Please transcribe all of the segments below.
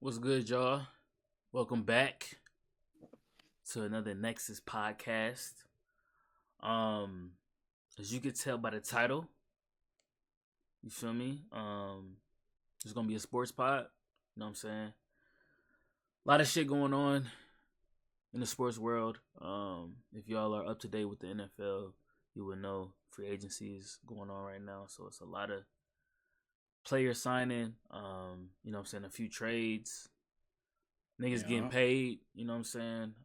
What's good, y'all? Welcome back to another Nexus podcast. Um, as you can tell by the title, you feel me? It's gonna be a sports pod. You know what I'm saying? A lot of shit going on in the sports world. If y'all are up to date with the NFL, you would know free agency is going on right now. So it's a lot of player signing. You know what I'm saying? A few trades. Niggas getting Yeah. paid, you know what I'm saying?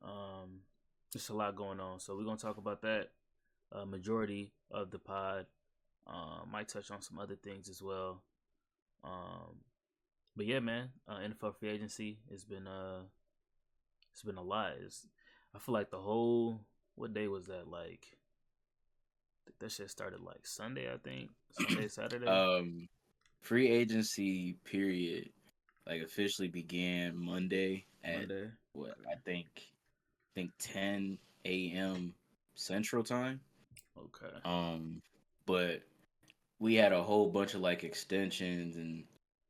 Just a lot going on. So we're gonna talk about that. Majority of the pod. Might touch on some other things as well. Um, but yeah, man, NFL free agency it's been a lot. I feel like the whole what day was that? Like that shit started like Sunday, I think. Sunday, Saturday. um, Free agency period officially began Monday at Monday. what Okay. I think 10 a.m. Central Time. Okay. Um, but we had a whole bunch of extensions and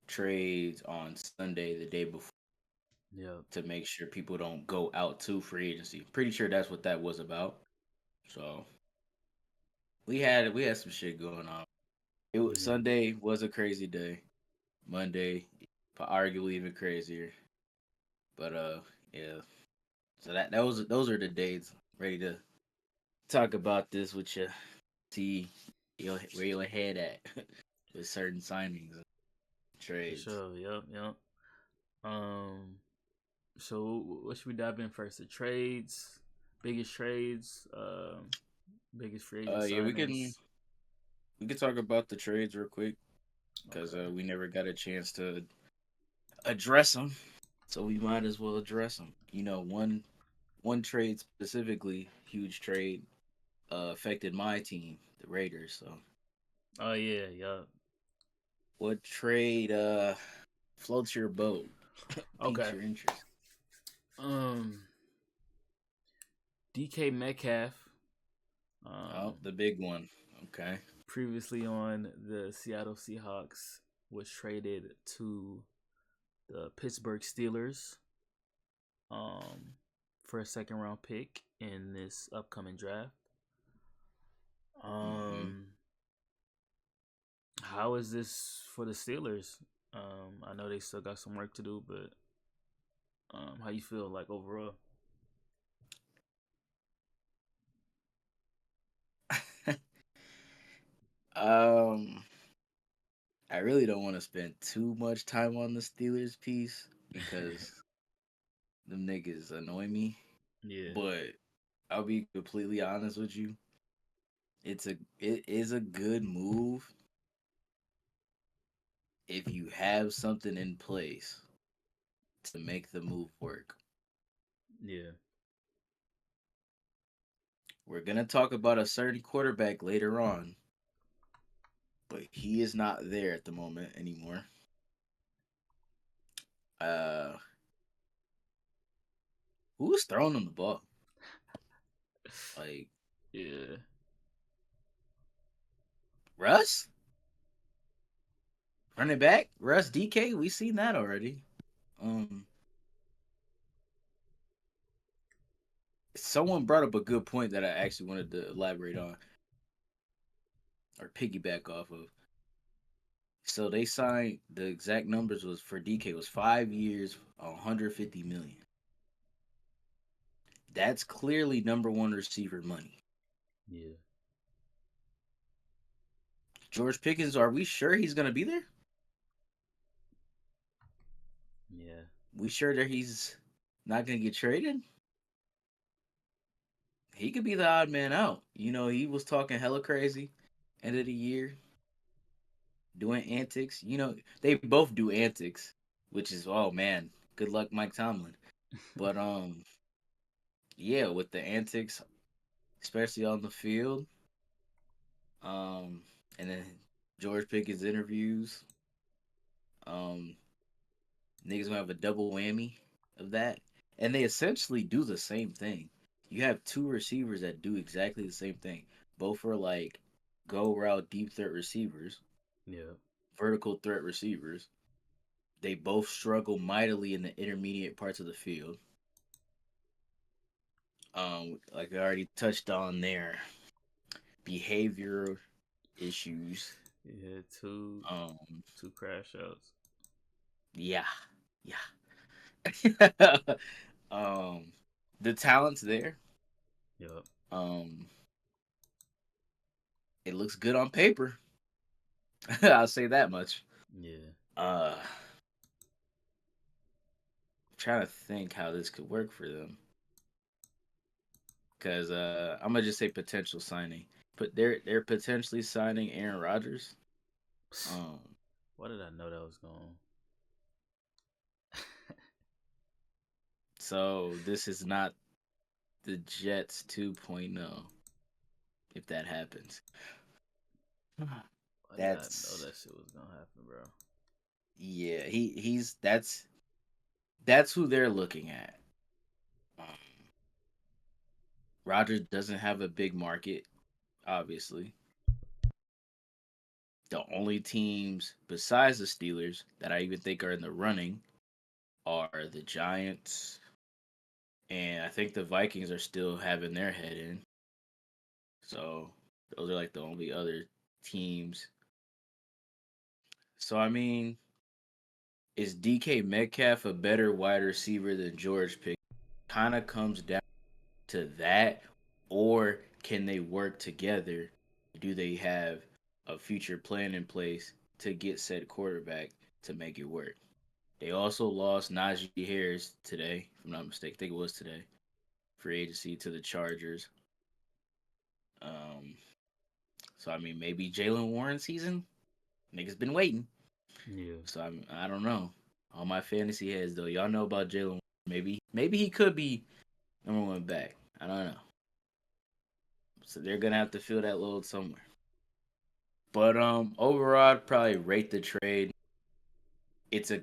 trades on Sunday, the day before, Yep. to make sure people don't go out to free agency. Pretty sure that's what that was about. So we had some shit going on. Yeah. Sunday was a crazy day. Monday, arguably even crazier. But yeah. So those are the dates. Ready to talk about this with you. See where your head at with certain signings and For trades. sure. Yep. Yep. Um. So what should we dive in first? The trades, biggest trades, biggest free agent Yeah, signings. we can talk about the trades real quick because Okay. we never got a chance to address them, so we might as well address them. One trade specifically, huge trade, affected my team, the Raiders. So, Oh yeah, yeah. what trade floats your boat, piques Okay. your interest? Um, DK Metcalf, Oh, um, the big one. Okay. previously on the Seattle Seahawks, was traded to the Pittsburgh Steelers, um, for a second round pick in this upcoming draft. hmm Um, how is this for the Steelers? I know they still got some work to do, but how you feel like overall? um, I really don't want to spend too much time on the Steelers piece because them niggas annoy me. Yeah, But I'll be completely honest with you. It is a good move if you have something in place to make the move work. yeah, We're gonna talk about a certain quarterback later on, but he is not there at the moment anymore. Uh, who's throwing him the ball? Like yeah. Russ, running back, Russ DK. We seen that already. Um, Someone brought up a good point that I actually wanted to elaborate on or piggyback off of. So they signed the exact numbers was for DK was 5 years, 150 million. That's clearly number one receiver money. Yeah, George Pickens, are we sure he's gonna be there? yeah, We sure that he's not gonna get traded? He could be the odd man out. He was talking hella crazy end of the year, doing antics. They both do antics, which is oh man, good luck Mike Tomlin. But yeah, with the antics, especially on the field, um, and then George Pickens interviews, um, niggas gonna have a double whammy of that, and they essentially do the same thing. You have two receivers that do exactly the same thing. Both are go route deep threat receivers, yeah, vertical threat receivers. They both struggle mightily in the intermediate parts of the field. Like I already touched on their behavior issues. Yeah, two Um, two crash outs. yeah, yeah. um, the talent's there. Yep. Um, it looks good on paper. I'll say that much. Yeah. Uh, trying to think how this could work for them. Because I'm gonna just say potential signing. But they're potentially signing Aaron Rodgers. Um, Why did I know that was going? so this is not the Jets 2.0 if that happens. Why did I know That's that shit was gonna happen, bro? yeah, he's that's who they're looking at. Um, Rodgers doesn't have a big market, obviously. The only teams besides the Steelers that I even think are in the running are the Giants, and I think the Vikings are still having their head in. So those are like the only other teams. So I mean, is DK Metcalf a better wide receiver than George Pickens? Kind of comes down to that, or can they work together? Do they have a future plan in place to get said quarterback to make it work? They also lost Najee Harris today, if I'm not mistaken. I think it was today, free agency to the Chargers. Um, so I mean, maybe Jalen Warren season. Niggas been waiting. Yeah. So I don't know. All my fantasy heads though, y'all know about Jalen. Maybe he could be number one back. I don't know. So they're gonna have to fill that load somewhere. But overall, I'd probably rate the trade. It's a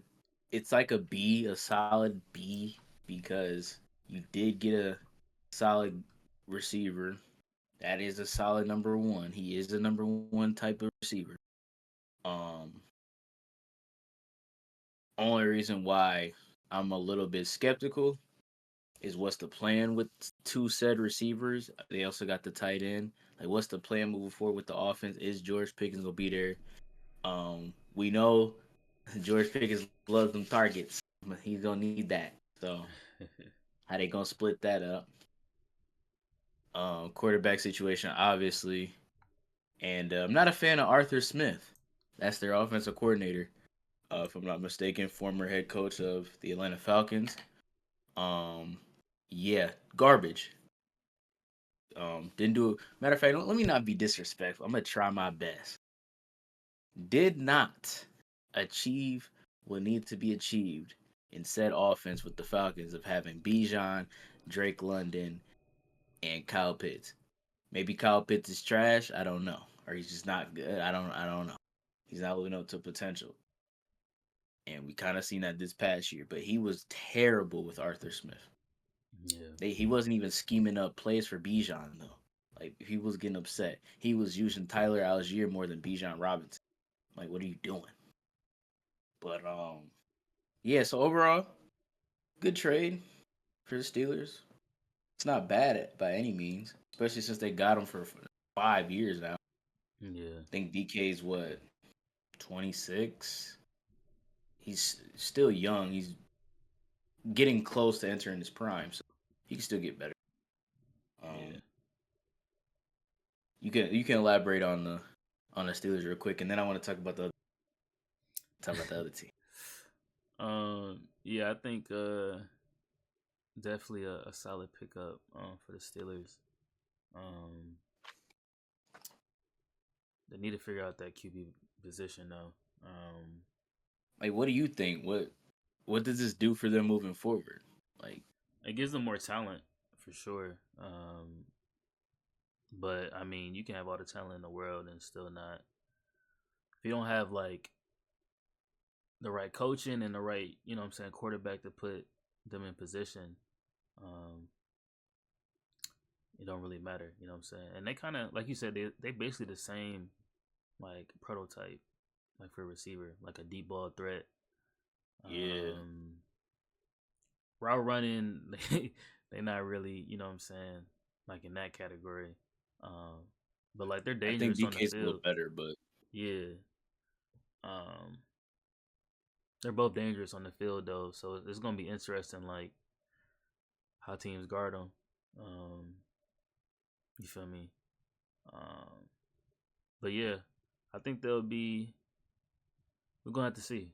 it's like a B, a solid B, because you did get a solid receiver. That is a solid number one. He is the number one type of receiver. Um, only reason why I'm a little bit skeptical is what's the plan with two said receivers. They also got the tight end. Like, what's the plan moving forward with the offense? Is George Pickens gonna be there? We know George Pickens loves them targets. But he's gonna need that. So how they gonna split that up? Quarterback situation, obviously, and I'm not a fan of Arthur Smith. That's their offensive coordinator, if I'm not mistaken, former head coach of the Atlanta Falcons. Um, yeah, garbage. Didn't do. Matter of fact, let me not be disrespectful. I'm gonna try my best. Did not achieve what needs to be achieved in said offense with the Falcons of having Bijan, Drake London, and Kyle Pitts. Maybe Kyle Pitts is trash. I don't know, or he's just not good. I don't know. He's not living up to potential, and we kind of seen that this past year. But he was terrible with Arthur Smith. Yeah. He wasn't even scheming up plays for Bijan though. Like if he was getting upset, he was using Tyler Algier more than Bijan Robinson. Like, what are you doing? But yeah. So overall, good trade for the Steelers. It's not bad by any means, especially since they got him for 5 years now. Yeah. I think DK's what 26. He's still young. He's getting close to entering his prime, so he can still get better. Yeah. Um, you can elaborate on the Steelers real quick, and then I want to talk about the other team. Yeah, I think definitely a solid pickup for the Steelers. Um they need to figure out that QB position though. Like, what do you think? What does this do for them moving forward? Like, It gives them more talent for sure. But I mean, you can have all the talent in the world and still not if you don't have like the right coaching and the right, you know what I'm saying, quarterback to put them in position. Um, it don't really matter, you know what I'm saying? And they kind of like you said they basically the same like prototype like for a receiver, like a deep ball threat. Yeah. Um, route running, they not really, you know what I'm saying, like in that category. Um, but like they're I think dangerous on the DK's a little field. better, but Yeah. Um, they're both dangerous on the field though, so it's gonna be interesting, like how teams guard them. Um, you feel me? Um, but yeah, I think they'll be. We're gonna have to see.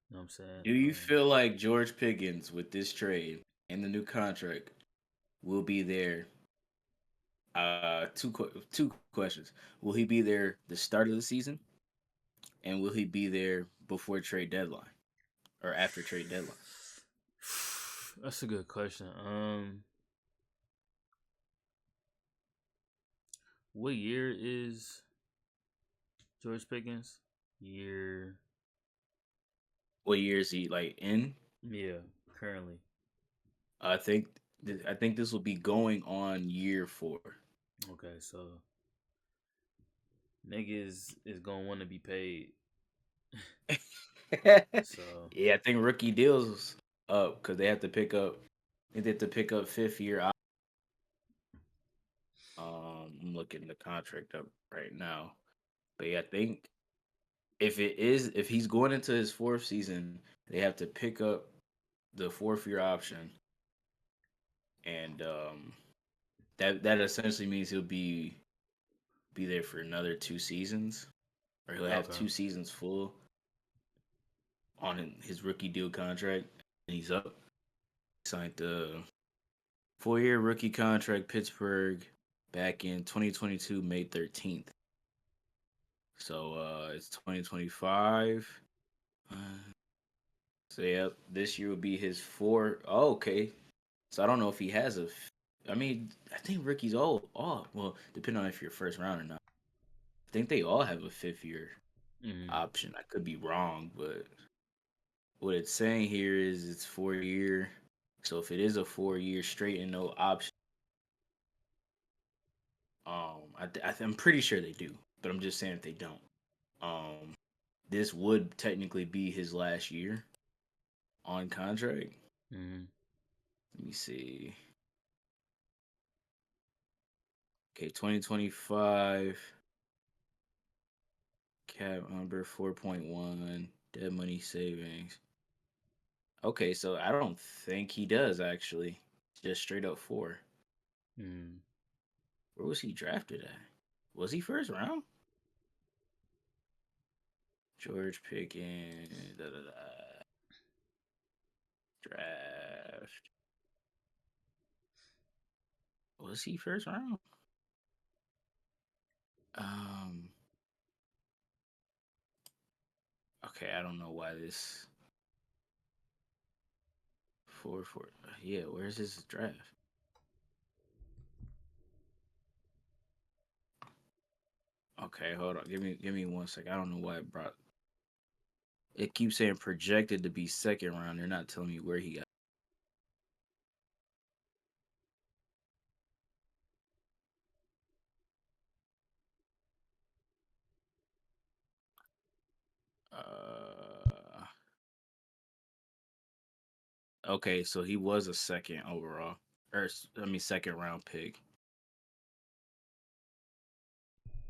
You know what I'm saying? do you feel like George Pickens with this trade and the new contract will be there? Two questions. Will he be there the start of the season, and will he be there before trade deadline or after trade deadline? That's a good question. What year is George Pickens? Year, What year is he like in? yeah, currently. I think I think this will be going on year 4. Okay, so niggas is gonna want to be paid. So Yeah, I think rookie deals up because they have to pick up. I think they have to pick up 5th year. I'm looking the contract up right now, but yeah, I think if he's going into his 4th season, they have to pick up the 4th year option, and that essentially means he'll be there for another 2 seasons, or he'll have okay. 2 seasons full on his rookie deal contract, and he's up. Signed the 4-year rookie contract, Pittsburgh, back in 2022, May 13th. So it's 2025. Uh, so yeah, this year will be his four. Oh, okay. So I don't know if he has a. I mean, I think rookies all well, depending on if you're first round or not. I think they all have a 5th year Mm, option. I could be wrong, but what it's saying here is it's 4-year. So if it is a 4-year straight and no option, I'm pretty sure they do, but I'm just saying if they don't, um, this would technically be his last year on contract. mm, Let me see. Okay, 2025 cap number 4.1 dead money savings. Okay, so I don't think he does actually. Just straight up 4. mm. Where was he drafted at? Was he first round? George Pickens. Da, da, da. Draft. Was he first round? Um. Okay, I don't know why this 4-4. Yeah, where's his draft? Okay, hold on. Give me 1 second. I don't know why it brought. It keeps saying projected to be second round. They're not telling me where he got. Uh. Okay, so he was a second overall, or I mean second round pick,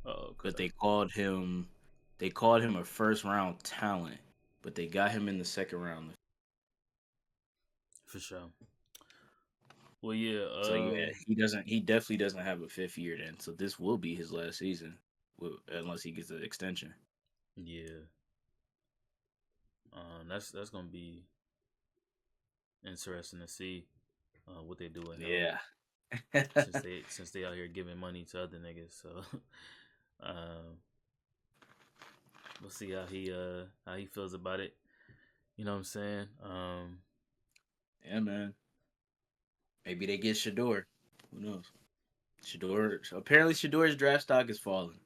Oh, but okay, they called him a first round talent, but they got him in the second round. for sure. Well, yeah. So yeah, he definitely doesn't have a 5th year then. So this will be his last season, unless he gets an extension. Yeah. That's gonna be interesting to see what they do with him Yeah. since they out here giving money to other niggas. So, um, we'll see how he feels about it. You know what I'm saying? Yeah, man. Maybe they get Shador. Who knows? Shador. Apparently, Shador's draft stock is falling.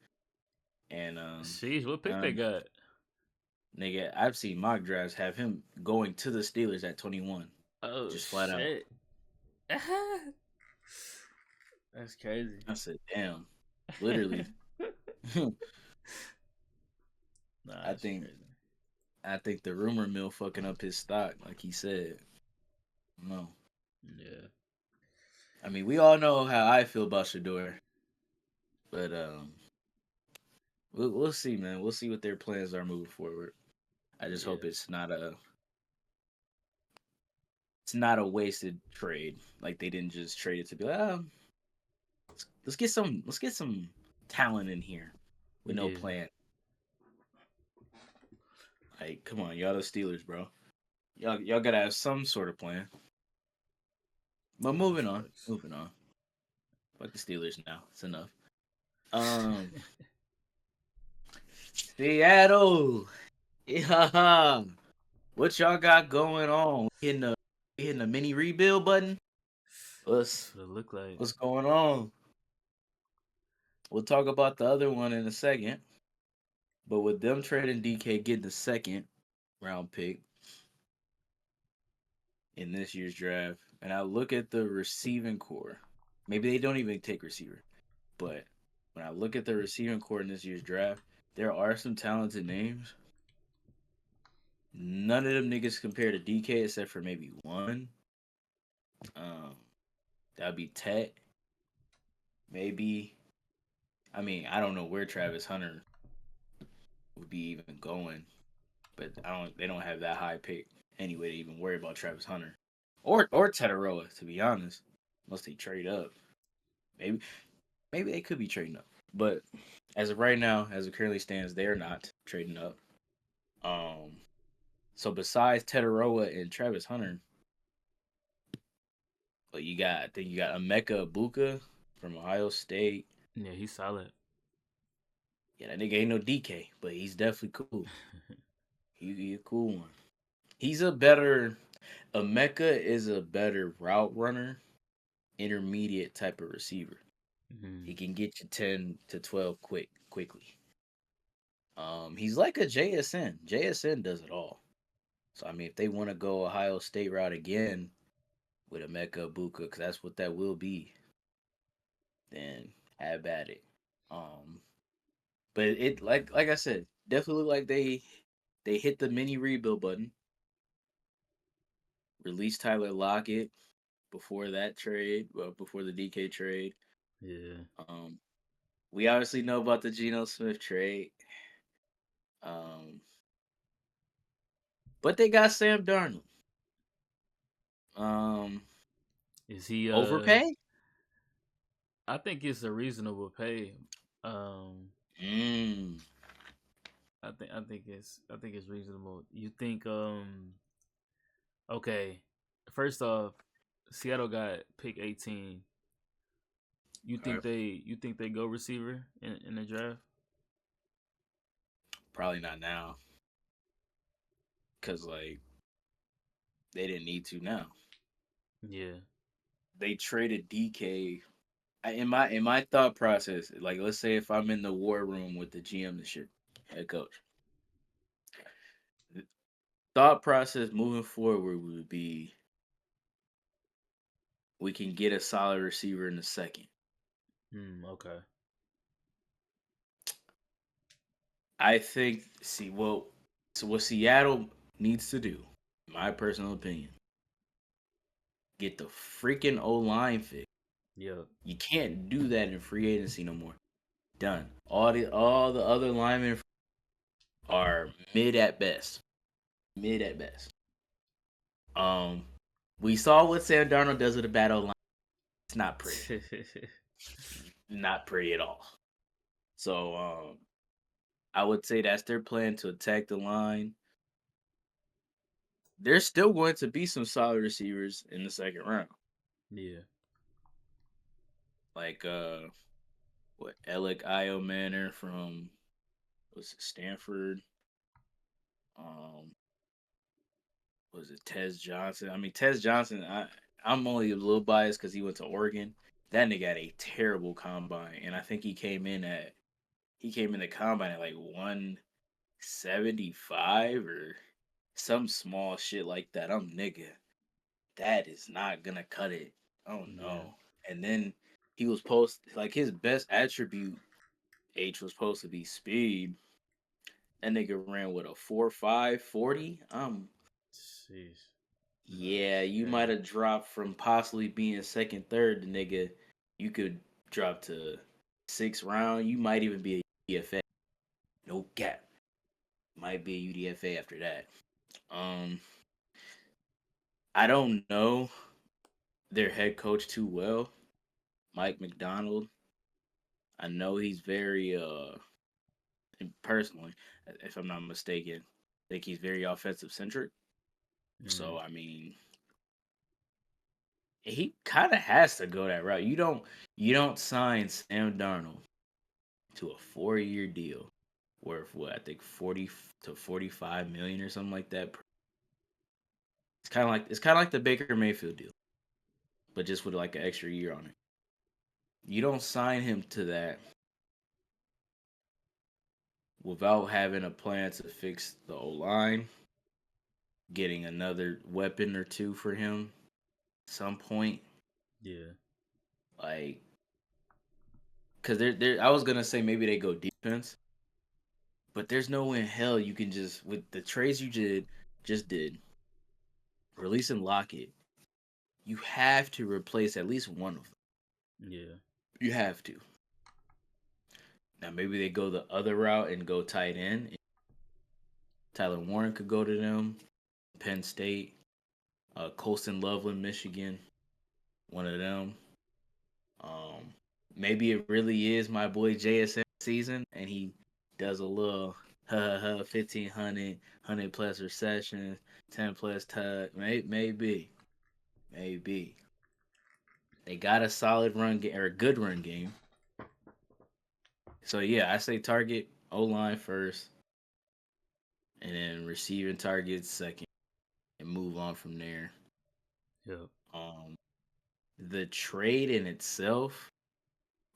And sheesh, what pick they um, got? nigga, I've seen mock drafts have him going to the Steelers at 21, Oh just flat out. shit, that's crazy. I said, damn, literally. Nah, I that's think crazy. I think the rumor mill fucking up his stock, like he said. No, Yeah. I mean we all know how I feel about Shador, but we'll see, man. We'll see what their plans are moving forward. I just hope Yeah. it's not a wasted trade. Like they didn't just trade it to be like, let's get some talent in here with no Yeah. plan. Like, come on, y'all the Steelers, bro. Y'all gotta have some sort of plan. But Nah, moving on, facts. moving on. Fuck the Steelers now. It's enough. Um, Seattle. Yeah. What y'all got going on? We hitting the mini rebuild button. That's What's what it look like. what's going on? We'll talk about the other one in a second. But with them trading DK, getting the second round pick in this year's draft, and I look at the receiving core. Maybe they don't even take receiver, but when I look at the receiving core in this year's draft, there are some talented names. None of them niggas compare to DK except for maybe one. Um, that'd be Tet. Maybe. I mean, I don't know where Travis Hunter would be even going, but I don't. They don't have that high pick anyway to even worry about Travis Hunter or Tetaroa, to be honest, unless they trade up. Maybe maybe they could be trading up, but as of right now, as it currently stands, they are not trading up. Um, so besides Tetaroa and Travis Hunter, but I think you got Emeka Ibuka from Ohio State. Yeah, he's solid. Yeah, that nigga ain't no DK, but he's definitely cool. He a cool one. He's a better Emeka is a better route runner, intermediate type of receiver. He Mhm. can get you 10 to 12 quickly. He's like a JSN. JSN does it all. So I mean, if they want to go Ohio State route again with Emeka Ibuka, because that's what that will be, then have at it. Um, but it like I said, definitely look like they hit the mini rebuild button. Release Tyler Lockett before that trade, well, before the DK trade. Yeah. Um, we obviously know about the Geno Smith trade. Um, but they got Sam Darnold. Um, Is he overpay? I think it's a reasonable pay. Um Mm, I think it's reasonable. You think okay. First off, Seattle got pick 18. okay. You think they go receiver in the draft? Probably not now, cause like they didn't need to now. Yeah. They traded DK. In my thought process, like let's say if I'm in the war room with the GM and shit, head coach, the thought process moving forward would be we can get a solid receiver in the second. Okay. I think so what Seattle needs to do, in my personal opinion, get the freaking O line fixed. Yeah. You can't do that in free agency no more. Done. All the other linemen are mid at best. Mid at best. Um, we saw what Sam Darnold does with a bad O line. It's not pretty. Not pretty at all. So I would say that's their plan to attack the line. There's still going to be some solid receivers in the second round. yeah. Like what Alec Io Manor from was it Stanford? Um was it Tez Johnson? I mean Tez Johnson, I'm only a little biased because he went to Oregon. That nigga had a terrible combine. And I think he came in the combine at like 175 or some small shit like that. I'm nigga. That is not gonna cut it. Oh Yeah. no. And then he was supposed like his best attribute H was supposed to be speed. That nigga ran with a 4.5 40. Jeez. Yeah, you might Okay. have dropped from possibly being second, third. The nigga, you could drop to 6th round. You might even be a UDFA. No cap. Might be a UDFA after that. Um, I don't know their head coach too well, Mike McDonald. I know he's very personally, if I'm not mistaken, I think he's very offensive centric. So Mm, I mean, he kind of has to go that route. You don't sign Sam Darnold to a 4-year deal worth what I think 40 to 45 million or something like that. It's kind of like the Baker Mayfield deal, but just with like an extra year on it. You don't sign him to that without having a plan to fix the O line, getting another weapon or two for him at some point. yeah. Like, because I was gonna say maybe they go defense, but there's no way in hell you can just with the trades you just did releasing Lockett. You have to replace at least one of them. Yeah. You have to. Now maybe they go the other route and go tight end. Tyler Warren could go to them. Penn State, Colston Loveland, Michigan, one of them. Um, maybe it really is my boy JSN season, and he does a little 1500, 100 plus recessions, 10 plus touch. Maybe, maybe they got a solid run game or a good run game. So yeah, I say target O line first, and then receiving targets second, and move on from there. Yep. Um, the trade in itself,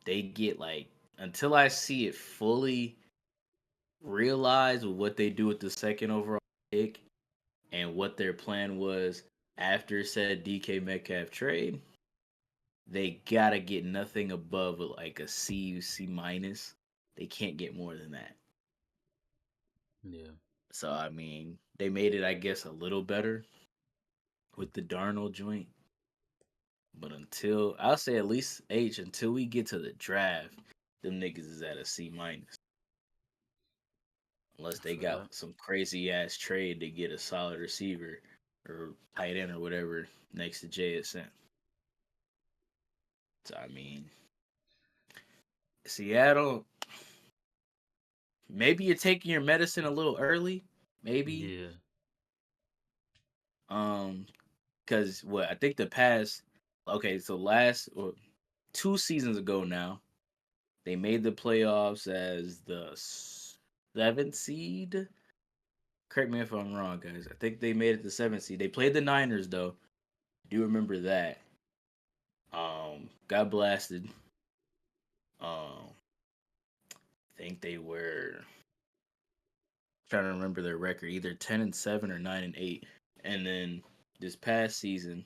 they get like until I see it fully realized with what they do with the second overall pick and what their plan was after said DK Metcalf trade, they gotta get nothing above like a C minus. They can't get more than that. Yeah. So I mean, they made it, I guess, a little better with the Darnold joint. But until I'll say at least H until we get to the draft, them niggas is at a C minus. Unless I they feel got that. some crazy ass trade to get a solid receiver or tight end or whatever next to JSN. So I mean, Seattle, maybe you're taking your medicine a little early, maybe. Yeah. Um, because what I think the past, okay, so last or 2 seasons ago now, they made the playoffs as the seventh seed. Correct me if I'm wrong, guys. I think they made it the seventh seed. They played the Niners though. I do remember that. Got blasted. I think they were trying to remember their record, either 10-7 or 9-8. And then this past season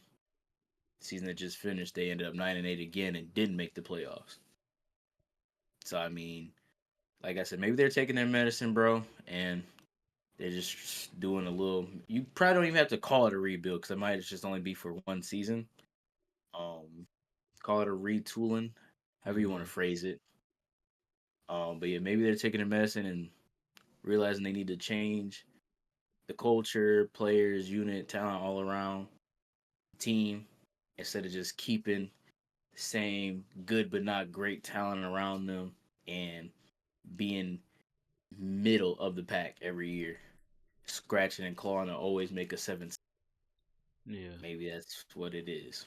that just finished, they ended up 9-8 again and didn't make the playoffs. So I mean, like I said, maybe they're taking their medicine, bro, and they're just doing a little. You probably don't even have to call it a rebuild because it might just only be for one season. Um, call it a retooling, however you want Yeah. to phrase it. But yeah, maybe they're taking their medicine and realizing they need to change the culture, players, unit, talent all around team instead of just keeping the same good but not great talent around them and being middle of the pack every year, scratching and clawing to always make a seven. Yeah. Maybe that's what it is.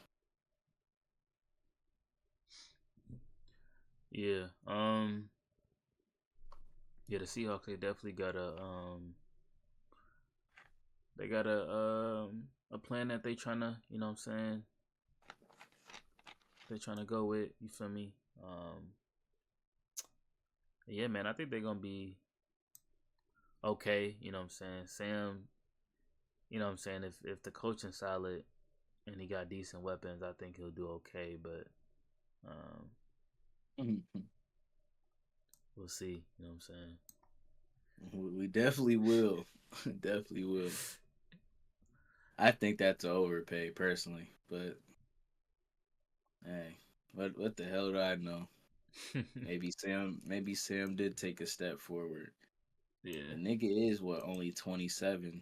Yeah. Yeah, the Seahawks they definitely got a plan that they trying to, you know what I'm saying? They trying to go with, you feel me? Yeah, man, I think they're going to be okay, you know what I'm saying? Sam, you know what I'm saying, if the coaching solid and he got decent weapons, I think he'll do okay, but um Mhm. we'll see, you know what I'm saying? We definitely will. Definitely will. I think that's overpay personally, but hey, what the hell do I know? Maybe Sam did take a step forward. Yeah. The nigga is what, only 27,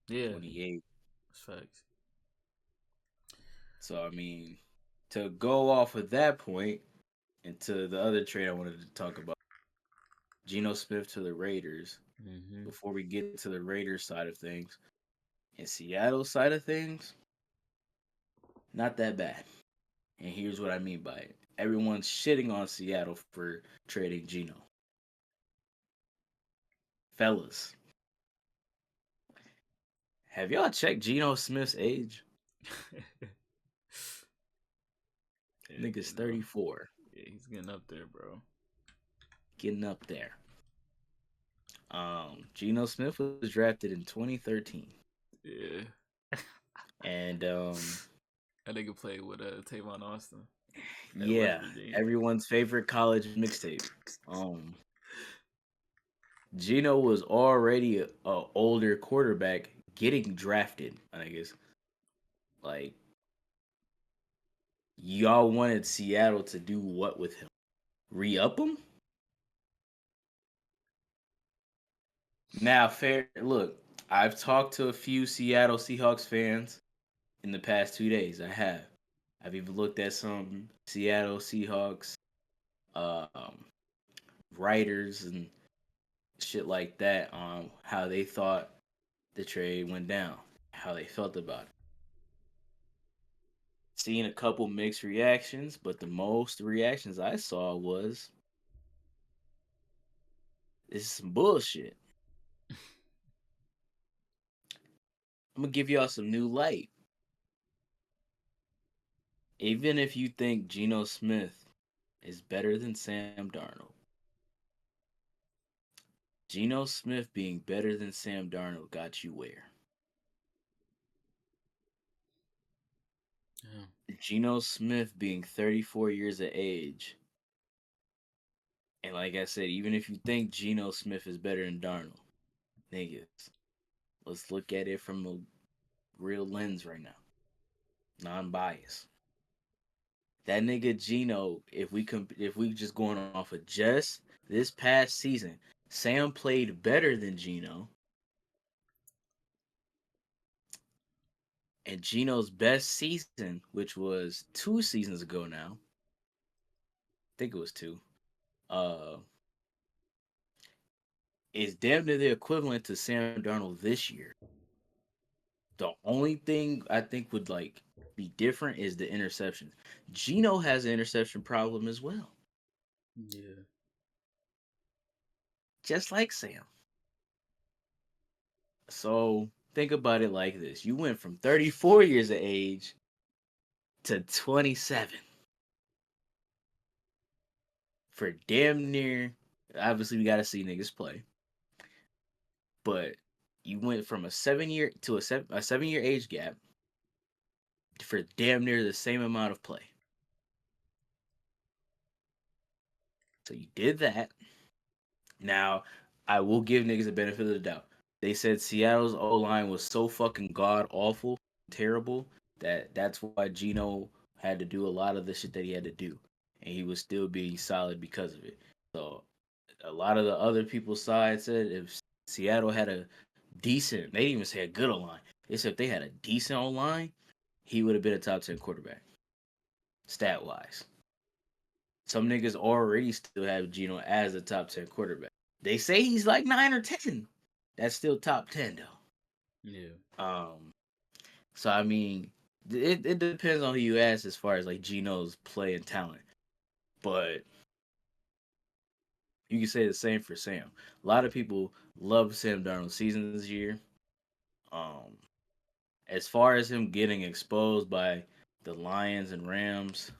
Yeah. 28. That's facts. So I mean, to go off of that point into the other trade I wanted to talk about, Geno Smith to the Raiders. Mm-hmm. Before we get to the Raiders side of things, and Seattle side of things, not that bad. And here's what I mean by it. Everyone's shitting on Seattle for trading Geno. Fellas, have y'all checked Geno Smith's age? Yeah, Nigga's 34, yeah, he's getting up there, bro. getting up there. Geno Smith was drafted in 2013. Yeah. And I think he played with Tavon Austin at West yeah, Virginia. everyone's favorite college mixtape. Um Geno was already a older quarterback getting drafted, I guess. Like, y'all wanted Seattle to do what with him? Re-up him? Now, fair look, I've talked to a few Seattle Seahawks fans in the past 2 days. I have. I've even looked at some Seattle Seahawks um, writers and shit like that on how they thought the trade went down, how they felt about it. Seeing a couple mixed reactions, but the most reactions I saw was this is some bullshit. I'm gonna give y'all some new light. Even if you think Geno Smith is better than Sam Darnold, Geno Smith being better than Sam Darnold got you where? Yeah. Geno Smith being 34 years of age. And like I said, even if you think Geno Smith is better than Darnold, niggas, let's look at it from a real lens right now. Non-bias. That nigga Geno, if we just going off of just this past season, Sam played better than Geno, and Geno's best season, which was 2 seasons ago now, I think it was two, uh, is damn near the equivalent to Sam Darnold this year. The only thing I think would like be different is the interceptions. Geno has an interception problem as well, Yeah. just like Sam. So think about it like this: you went from 34 years of age to 27 for damn near. Obviously, we got to see niggas play, but you went from a 7 year to a 7 year age gap for damn near the same amount of play. So you did that. Now, I will give niggas the benefit of the doubt. They said Seattle's O line was so fucking god awful, terrible, that's why Geno had to do a lot of the shit that he had to do, and he was still being solid because of it. So a lot of the other people's side said if Seattle had a decent, they didn't even say a good O line. They said if they had a decent O line, he would have been a top 10 quarterback, stat wise. Some niggas already still have Geno as a top 10 quarterback. They say he's like 9 or 10. That's still top 10 Yeah. though. So I mean, it depends on who you ask as far as like Geno's play and talent. But you can say the same for Sam. A lot of people love Sam Darnold's season this year. Um, as far as him getting exposed by the Lions and Rams,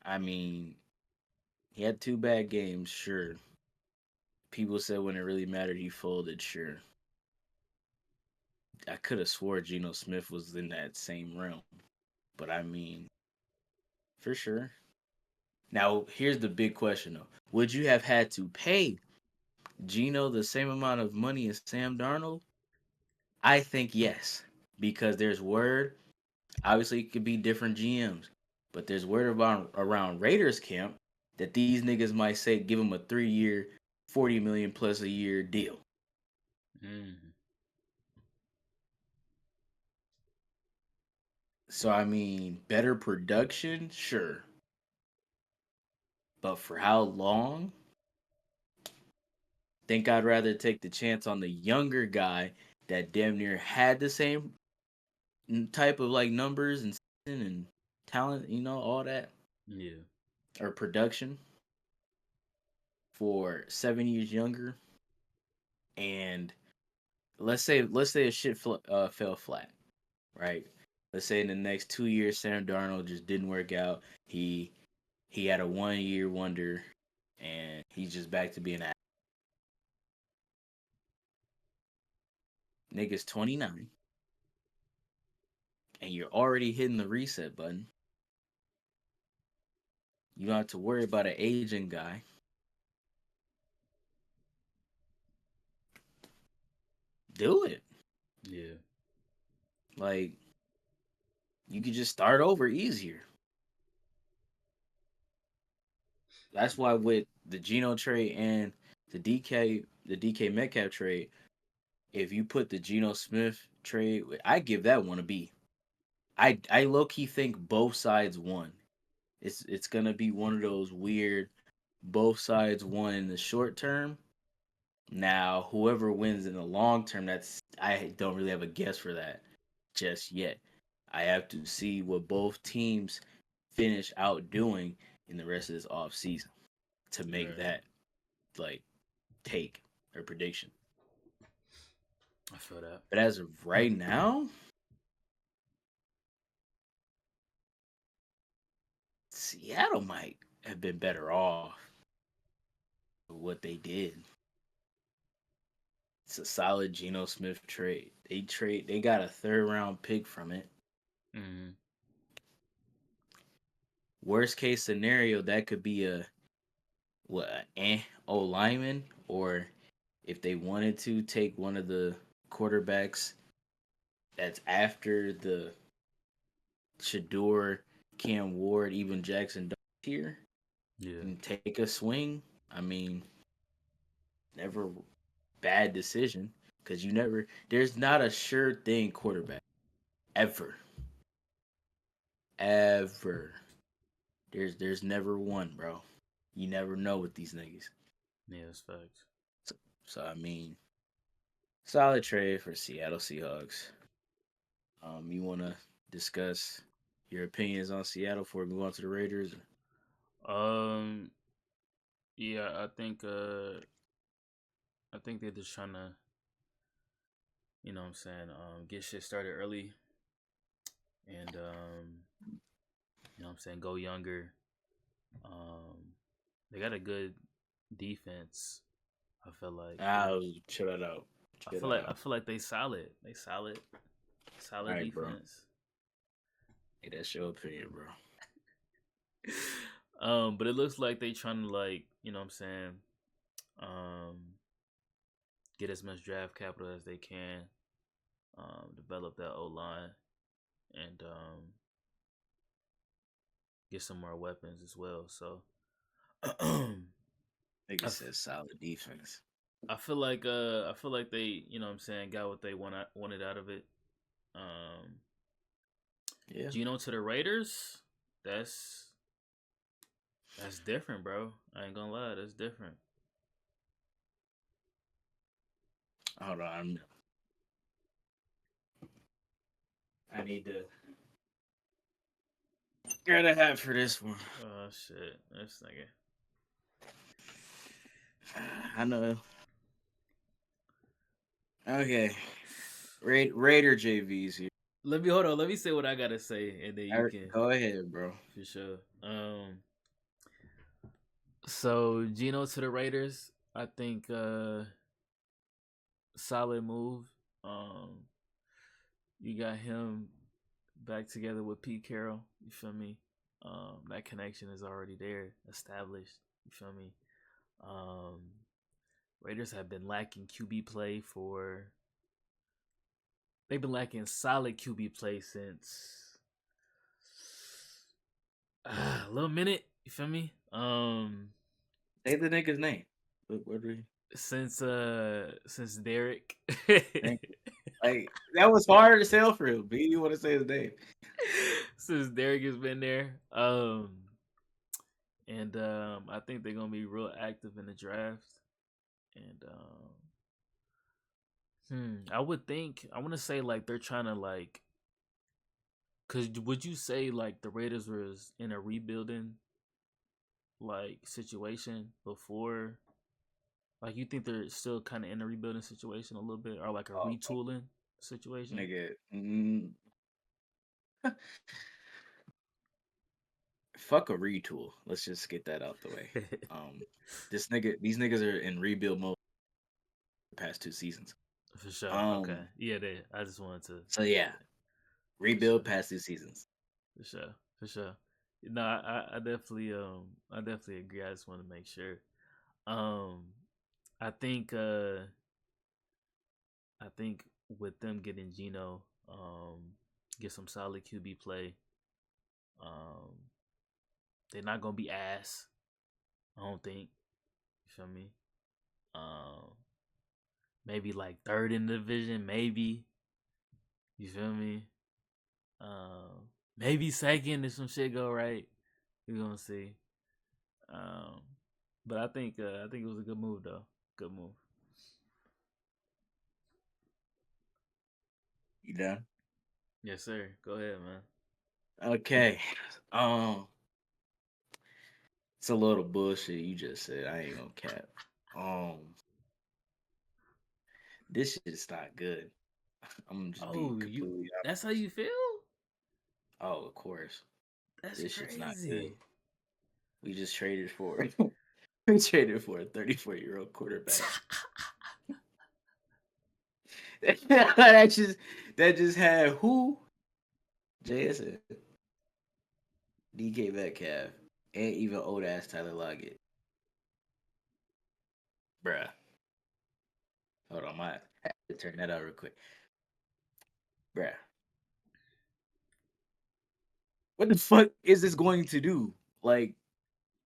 I mean, he had 2 bad games, sure. People said when it really mattered, he folded, sure. I could have swore Geno Smith was in that same realm. But I mean, for sure. Now, here's the big question though. Would you have had to pay Geno the same amount of money as Sam Darnold? I think yes, because there's word. Obviously, it could be different GMs, but there's word about around Raiders camp that these niggas might say give him a 3 year, 40 million plus a year deal. Mm. So I mean, better production, sure, but for how long? Think I'd rather take the chance on the younger guy that damn near had the same type of like numbers and season and talent, all that Yeah. or production for 7 years younger. And let's say a shit fell flat, right? Let's say in the next 2 years, Sam Darnold just didn't work out. He had a 1 year wonder, and he's just back to being a nigga's 29, and you're already hitting the reset button. You don't have to worry about an aging guy. Do it. Yeah. Like you could just start over easier. That's why with the Geno trade and the DK Metcalf trade, if you put the Geno Smith trade, I give that one a B. I low key think both sides won. It's gonna be one of those weird both sides won in the short term. Now whoever wins in the long term, that's I don't really have a guess for that just yet. I have to see what both teams finish out doing in the rest of this off season to make Right. that like take or prediction. I feel that. But as of right now, Seattle might have been better off with what they did. It's a solid Geno Smith trade. They got a third round pick from it. Mm-hmm. Worst case scenario, that could be a O lineman, or if they wanted to take one of the quarterbacks that's after the Shador, Cam Ward, even Jackson here, Yeah. and take a swing. I mean, never bad decision because there's not a sure thing quarterback ever, ever. There's never one, bro. You never know with these niggas. Yeah, that's facts. So I mean, solid trade for Seattle Seahawks. You want to discuss your opinions on Seattle before we move on to the Raiders? Um, yeah, I think they're just trying to, what I'm saying, get shit started early and what I'm saying, go younger. Um, they got a good defense. I feel like, Ah, chill that out. Chill that I out. feel like they solid. They solid. All Solid right, bro. defense. Hey, that's your opinion, bro. But it looks like they trying to like, what I'm saying, um, get as much draft capital as they can, develop that O line, and get some more weapons as well. So, I, Nigga f- says solid defense. I feel like they, what I'm saying, got what they wanted out of it. Um, Yeah. Gino to the Raiders, that's that's different, bro. I ain't gonna lie, that's different. Hold on. I need to get a hat for this one. Oh shit, this nigga. I know. Okay. Raider JVs here. Let me hold on. Let me say what I gotta say, and then All you right, can go ahead, bro. for sure. So Gino to the Raiders, I think solid move. Um, you got him back together with Pete Carroll. You feel me? That connection is already there, established. You feel me? Um, Raiders have been lacking QB play for. They've been lacking solid QB play since a little minute. You feel me? Say the nigga's name. What do you Since Derek. think? Like that was hard to sell for him. B, you want to say his name? Since Derek has been there. And I think they're gonna be real active in the draft. And I would think I want to say like they're trying to like, cause would you say like the Raiders was in a rebuilding like situation before? Like you think they're still kind of in a rebuilding situation a little bit, or like a Oh, retooling situation? nigga. Fuck a retool. Let's just get that out the way. Um, these niggas are in rebuild mode the past 2 seasons. For sure. Okay. Um, Yeah, they. I just wanted to so say yeah, that. For rebuild sure. past 2 seasons. For sure. For sure. No, I definitely agree. I just want to make sure. Um I think I think with them getting Gino, get some solid QB play, um, they're not gonna be ass. I don't think. You feel me? Um, maybe like third in the division, maybe. You feel me? Maybe second if some shit go right. We're gonna see. Um, but I think it was a good move though. Good move. You done? Yes, sir. Go ahead, man. Okay. Um, it's a little bullshit you just said. I ain't gonna cap. Um, this shit's not good. I'm gonna just be Oh, you completely that's how honest. you feel? Oh, of course. That's This shit's not good. crazy. We just traded for we traded for a 34-year-old quarterback. that just that just had who? JSN, DK Metcalf, and even old ass Tyler Lockett. Bruh. Hold on, I have to turn that out real quick. Bruh. What the fuck is this going to do? Like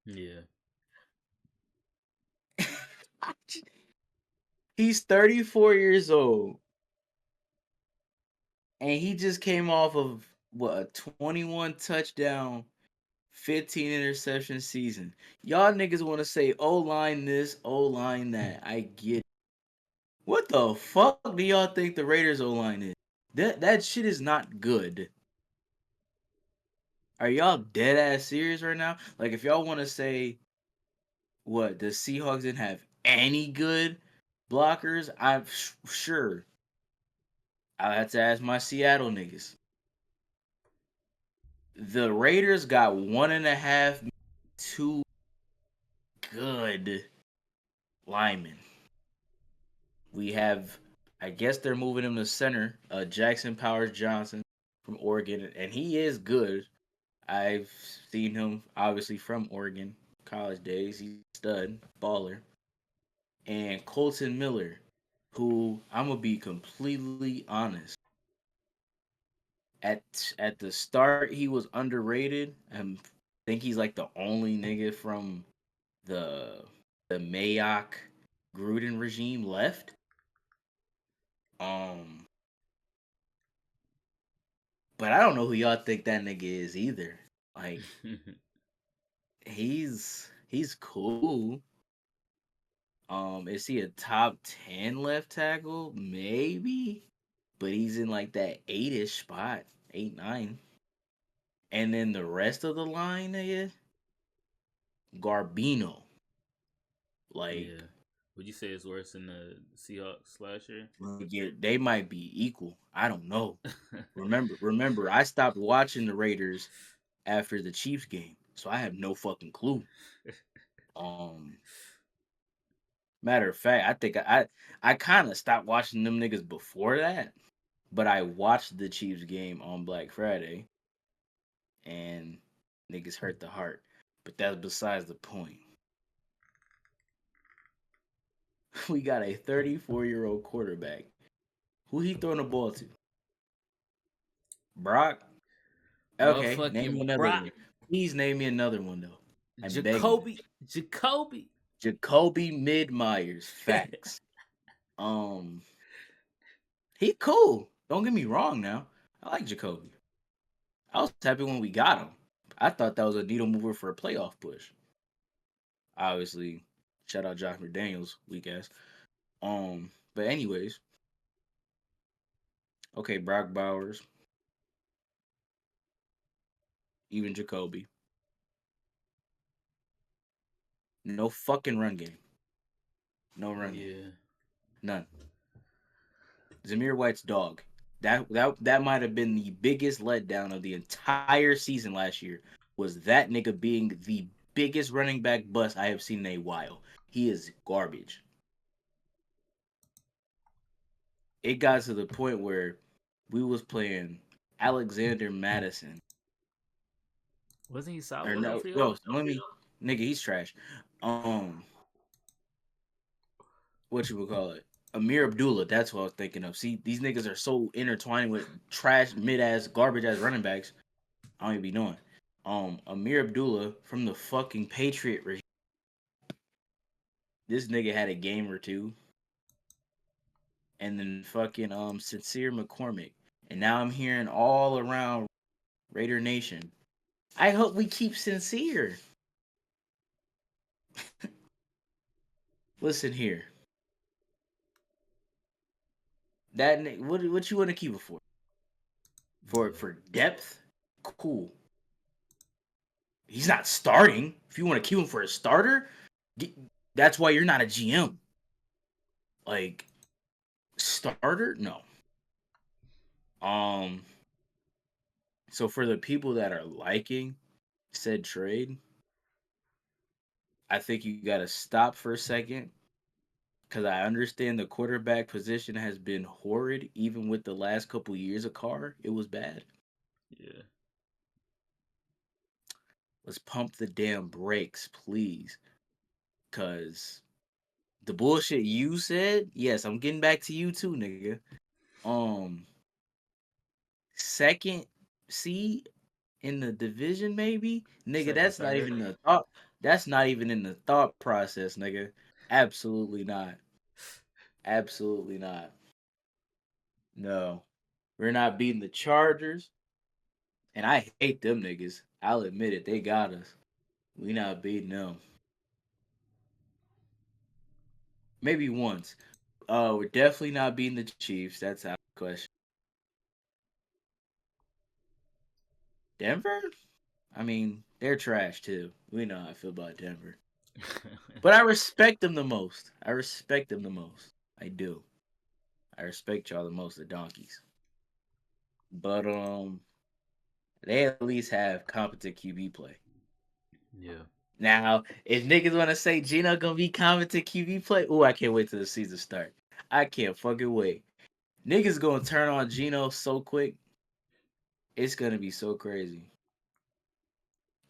Yeah. he's 34 years old and he just came off of what a 21 touchdown 15 interception season. Y'all niggas want to say O line this, O line that. I get it. What the fuck do y'all think the Raiders O line is? That shit is not good. Are y'all dead ass serious right now? Like if y'all want to say what the Seahawks didn't have any good blockers, I'm sure I had to ask my Seattle niggas. The Raiders got 1.5, 2 good linemen. We have, I guess they're moving him to center, Jackson Powers Johnson from Oregon, and he is good. I've seen him obviously from Oregon college days. He's a stud baller. And Colton Miller, who I'm gonna be completely honest. At the start, he was underrated. I think he's like the only nigga from the the Mayock Gruden regime left. Um, but I don't know who y'all think that nigga is either. Like he's cool. Is he a top 10 left tackle? Maybe, but he's in like that 8-ish spot, 8, 9. And then the rest of the line, nigga, Garbino. Yeah. Like, Would you say it's worse than the Seahawks last year? they might be equal. I don't know. Remember, I stopped watching the Raiders after the Chiefs game, so I have no fucking clue. Um, Matter of fact, I think I kind of stopped watching them niggas before that, but I watched the Chiefs game on Black Friday, and niggas hurt the heart. But that's besides the point. We got a 34-year-old quarterback. Who he throwing the ball to? Brock? Okay, name me Motherfucking another Brock one. Please name me another one though. I'm begging you. Jacoby. Jacoby Mid Myers. Facts. Um, he cool. Don't get me wrong now. I like Jacoby. I was happy when we got him. I thought that was a needle mover for a playoff push. Obviously, shout out Josh McDaniels, weak ass. But anyways, okay, Brock Bowers, even Jacoby. No fucking run game. No run game. Yeah. None. Zamir White's dog. That might have been the biggest letdown of the entire season last year. Was that nigga being the biggest running back bust I have seen in a while. He is garbage. It got to the point where we was playing Alexander Madison. Wasn't he Or solid no, for y'all? no, let me, nigga, he's trash. Um, what you would call it? Amir Abdullah. That's what I was thinking of. See, these niggas are so intertwined with trash, mid ass, garbage ass running backs. I don't even be knowing. Amir Abdullah from the fucking Patriot regime. This nigga had a game or two, and then fucking Sincere McCormick, and now I'm hearing all around Raider Nation. I hope we keep Sincere. Listen here, what you want to keep it for? For depth, cool. He's not starting. If you want to keep him for a starter, that's why you're not a GM. Like starter, no. Um, so for the people that are liking said trade, I think you got to stop for a second because I understand the quarterback position has been horrid. Even with the last couple years of Carr, it was bad. Yeah. Let's pump the damn brakes, please, because the bullshit you said. Yes, I'm getting back to you too, nigga. Um, second seed in the division, maybe, nigga. Second, That's not third. even the thought. That's not even in the thought process, nigga. Absolutely not. Absolutely not. No, we're not beating the Chargers, and I hate them niggas. I'll admit it. They got us. We not beating them. Maybe once. We're definitely not beating the Chiefs. That's out of the question. Denver? I mean, they're trash too. We know how I feel about Denver. But I respect them the most. I respect them the most. I do. I respect y'all the most, the donkeys. But they at least have competent QB play. Yeah. Now, if niggas want to say Gino gonna be competent QB play, ooh, I can't wait till the season start. I can't fucking wait. Niggas gonna turn on Gino so quick. It's gonna be so crazy.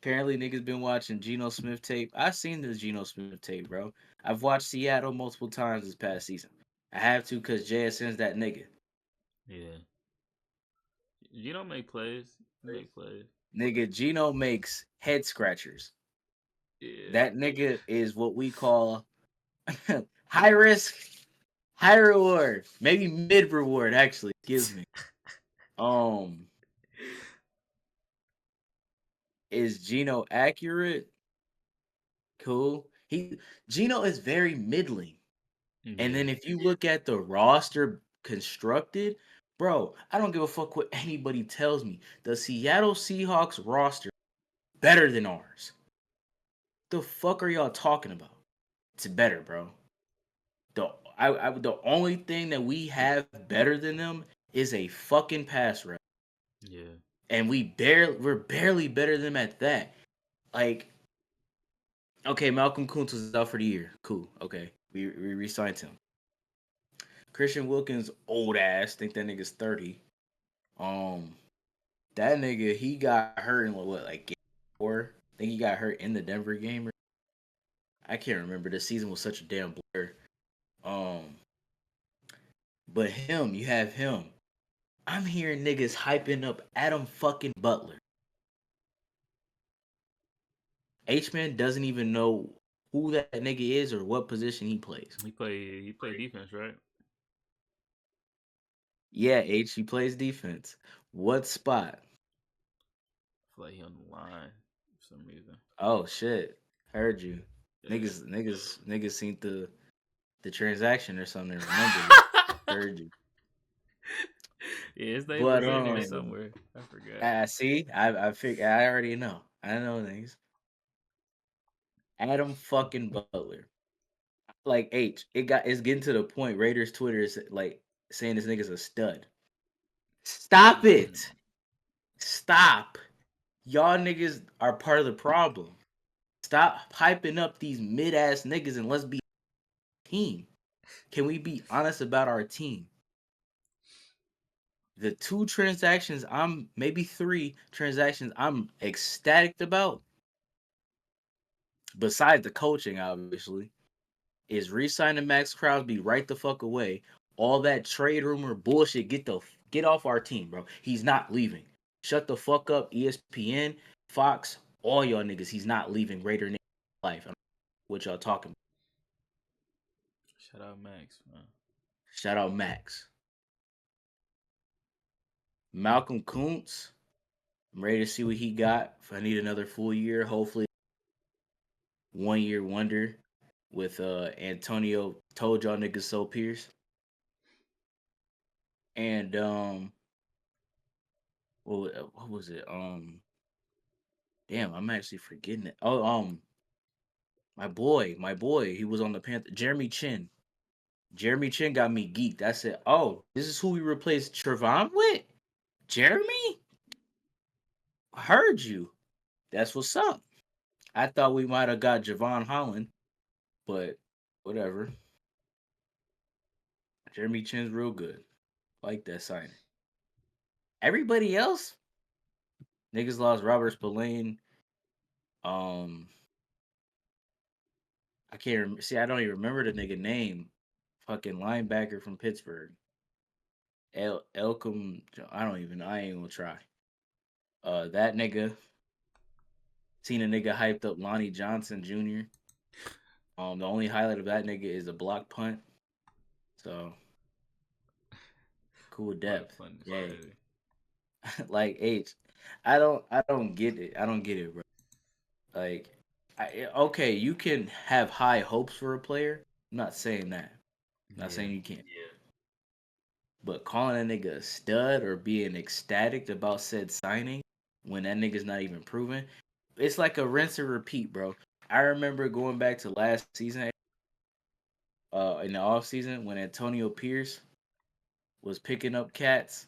Apparently, niggas been watching Geno Smith tape. I've seen the Geno Smith tape, bro. I've watched Seattle multiple times this past season. I have to because JSN's that nigga. Yeah. You don't make plays. You make plays. Nigga, Geno makes head scratchers. Yeah. That nigga is what we call high risk, high reward. Maybe mid reward, actually. Excuse me. Um, is Geno accurate? Cool. Geno is very middling. And Yeah. then if you look at the roster constructed, bro, I don't give a fuck what anybody tells me. The Seattle Seahawks roster better than ours. The fuck are y'all talking about? It's better, bro. The only thing that we have better than them is a fucking pass rush, Yeah. and we're barely better than them at that. Like, okay, Malcolm Kuntz was out for the year. Cool. Okay, we re-signed him. Christian Wilkins, old ass, think that nigga's 30. Um, that nigga, he got hurt in what, like game 4? I think he got hurt in the Denver game. I can't remember. The season was such a damn blur. Um, but him, you have him. I'm hearing niggas hyping up Adam fucking Butler. H Man doesn't even know who that nigga is or what position he plays. He play defense, right? Yeah, H, he plays defense. What spot? I feel like he on the line for some reason. Oh shit. Heard you. Yeah. Niggas seen the transaction or something. Remember it. Heard you. Yeah, his name But was in there somewhere. I forgot. I see. I already know. I know things. Adam fucking Butler. Like H, it's getting to the point. Raiders Twitter is like saying this nigga's a stud. Stop it. Stop. Y'all niggas are part of the problem. Stop hyping up these mid ass niggas and let's be a team. Can we be honest about our team? The two transactions maybe three transactions I'm ecstatic about, besides the coaching, obviously, is re-signing Max Crosby right the fuck away. All that trade rumor bullshit, get off our team, bro. He's not leaving. Shut the fuck up, ESPN, Fox, all y'all niggas. He's not leaving Raider life. I don't know what y'all talking about. Shout out Max, man. Shout out Max. Malcolm Kuntz. I'm ready to see what he got. If I need another full year, hopefully 1 year wonder with Antonio told y'all niggas so Pierce. And what was it? Damn, I'm actually forgetting it. Oh, my boy, he was on the Panther. Jeremy Chin. Jeremy Chin got me geeked. I said, "Oh, this is who we replaced Trevon with." Jeremy, heard you. That's what's up. I thought we might have got Javon Holland, but whatever. Jeremy Chin's real good. Like that signing. Everybody else, niggas lost Robert Spillane. Um, I can't see. I don't even remember the nigga name. Fucking linebacker from Pittsburgh. Elcom. I don't even know. I ain't gonna try. That nigga. Seen a nigga hyped up Lonnie Johnson Jr. The only highlight of that nigga is a block punt. So cool Black depth. Fun is Yay. crazy. Like H. I don't get it. I don't get it, bro. Like okay, you can have high hopes for a player. I'm not saying that. I'm not Yeah. saying you can't. But calling a nigga a stud or being ecstatic about said signing when that nigga's not even proven, it's like a rinse and repeat, bro. I remember going back to last season, in the off season when Antonio Pierce was picking up cats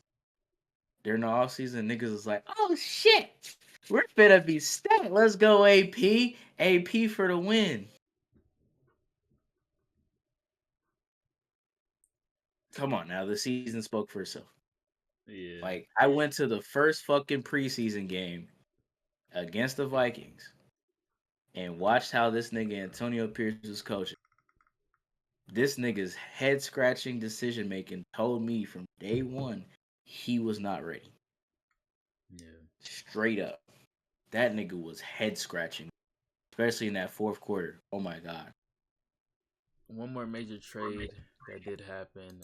during the off season, niggas was like, "Oh shit, we're finna be stacked. Let's go AP, AP for the win." Come on now, the season spoke for itself. Yeah. Like I went to the first fucking preseason game against the Vikings and watched how this nigga Antonio Pierce was coaching. This nigga's head scratching decision making told me from day one he was not ready. Yeah. Straight up. That nigga was head scratching, especially in that fourth quarter. Oh my god. One more major trade that did happen.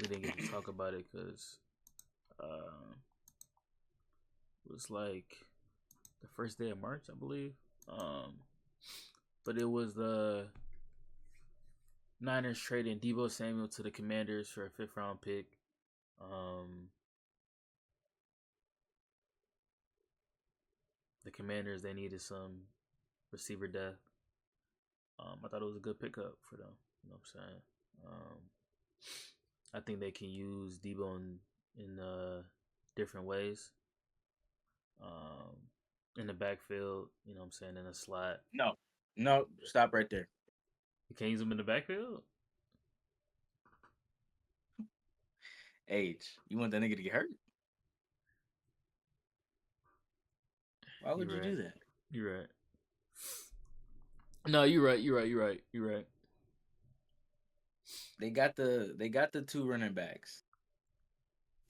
We didn't get to talk about it because it was like the first day of March, I believe. Um, but it was the Niners trading Debo Samuel to the Commanders for a fifth round pick. Um, the Commanders, they needed some receiver depth. I thought it was a good pickup for them. You know what I'm saying? Um, I think they can use Debo in different ways. Um, in the backfield, you know what I'm saying, in a slot. No. No, stop right there. You can't use him in the backfield? Age. You want that nigga to get hurt? Why would You're you right. do that? You're right. No, you're right. You're right. You're right. You're right. they got the two running backs.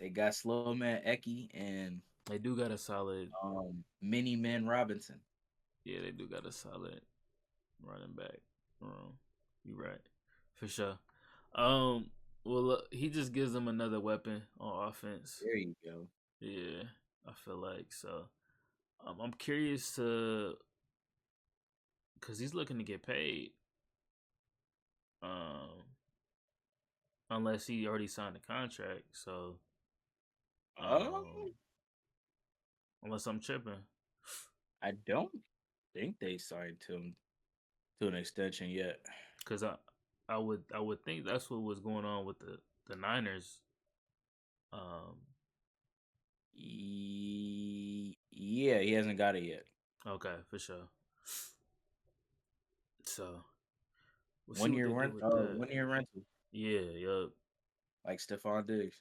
They got slow man Eki and They do got a solid. mini man Robinson. Yeah, they do got a solid running back. You right, for sure. Well, he just gives them another weapon on offense. There you go. Yeah, I feel like so. I'm curious to, cause he's looking to get paid. Um, unless he already signed a contract. So, um, Um, unless I'm tripping, I don't think they signed him to an extension yet. cause I would think that's what was going on with the Niners. Um, Yeah, he hasn't got it yet. okay, for sure. So we'll see One what year they do rent. with that. 1 year rental, Yeah, yup. like Stephon Diggs.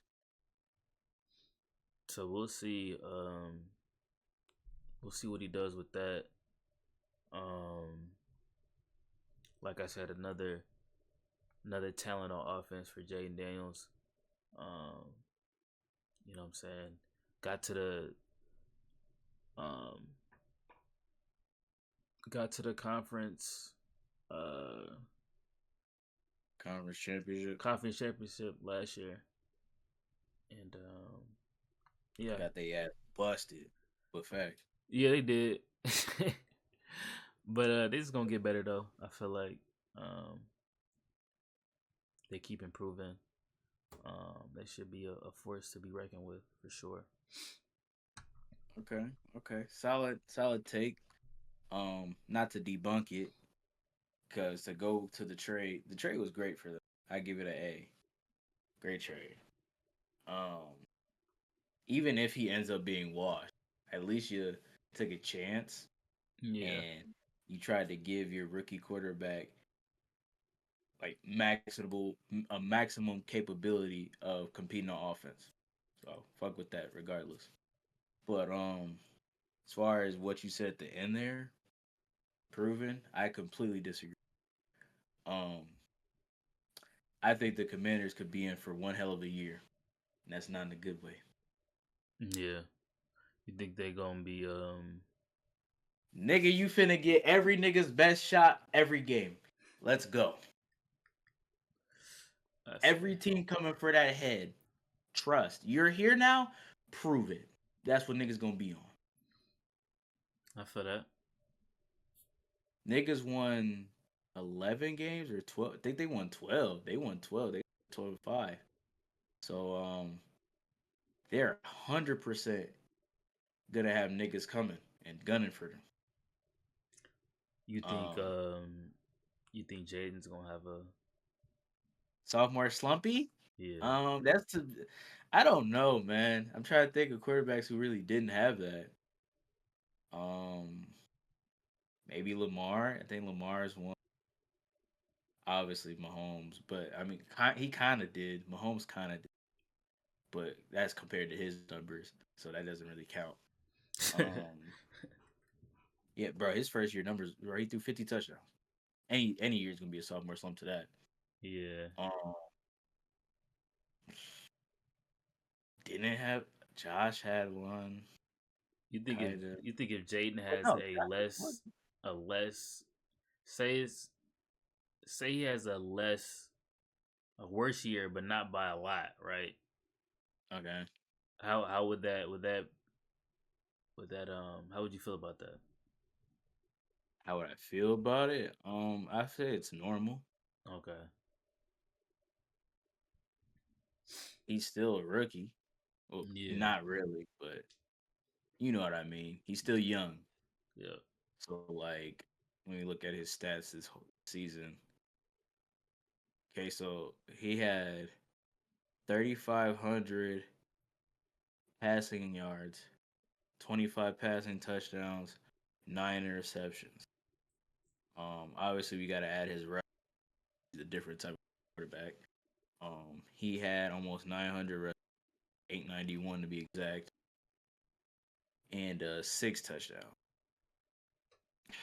So we'll see. We'll see what he does with that. Um, like I said, another talent on offense for Jaden Daniels. Um, you know what I'm saying? Got to the um got to the uh Conference championship. conference championship last year. And yeah. Got they ass busted. But fact. Yeah, they did. But they just gonna get better though. I feel like um they keep improving. They should be a force to be reckoned with for sure. Okay. Okay. Solid take. Not to debunk it, because to go to the trade was great for them. I give it an A. Great trade. Um, Even if he ends up being washed, at least you took a chance Yeah. and you tried to give your rookie quarterback like maximum capability of competing on offense. So fuck with that regardless. But as far as what you said at the end there, proven, I completely disagree. Um I think the Commanders could be in for one hell of a year, and that's not in a good way. Yeah. You think they gonna be Nigga, you finna get every nigga's best shot every game. Let's go. I see. Every team coming for that head. Trust. You're here now. Prove it. That's what niggas gonna be on. I feel that. Niggas won 11 games or 12. I think they won 12. They won 12. They 12-5. So they're 100% gonna have niggas coming and gunning for them. You think Um you think Jaden's gonna have a Sophomore slumpy. yeah. That's to, I don't know, man. I'm trying to think of quarterbacks who really didn't have that. Um, Maybe Lamar. I think Lamar is one. Obviously Mahomes, but I mean, he kind of did. Mahomes kind of did, but that's compared to his numbers, so that doesn't really count. Um, yeah, bro, his first year numbers, bro, he threw 50 touchdowns. Any year is gonna be a sophomore slump to that. Yeah. Um, didn't have Josh had one You think if kind of. you think if Jaden Oh has no, a less say it's say he has a worse year but not by a lot, right? okay. How would that how would you feel about that? How would I feel about it? I say it's normal. Okay. He's still a rookie. Well, Yeah. not really, but you know what I mean. He's still young. Yeah. So like when you look at his stats this whole season, okay, so he had 3,500 passing yards, 25 passing touchdowns, 9 interceptions. Obviously we got to add his route. He's a different type of quarterback. He had almost 900, 891 to be exact, and 6 touchdowns.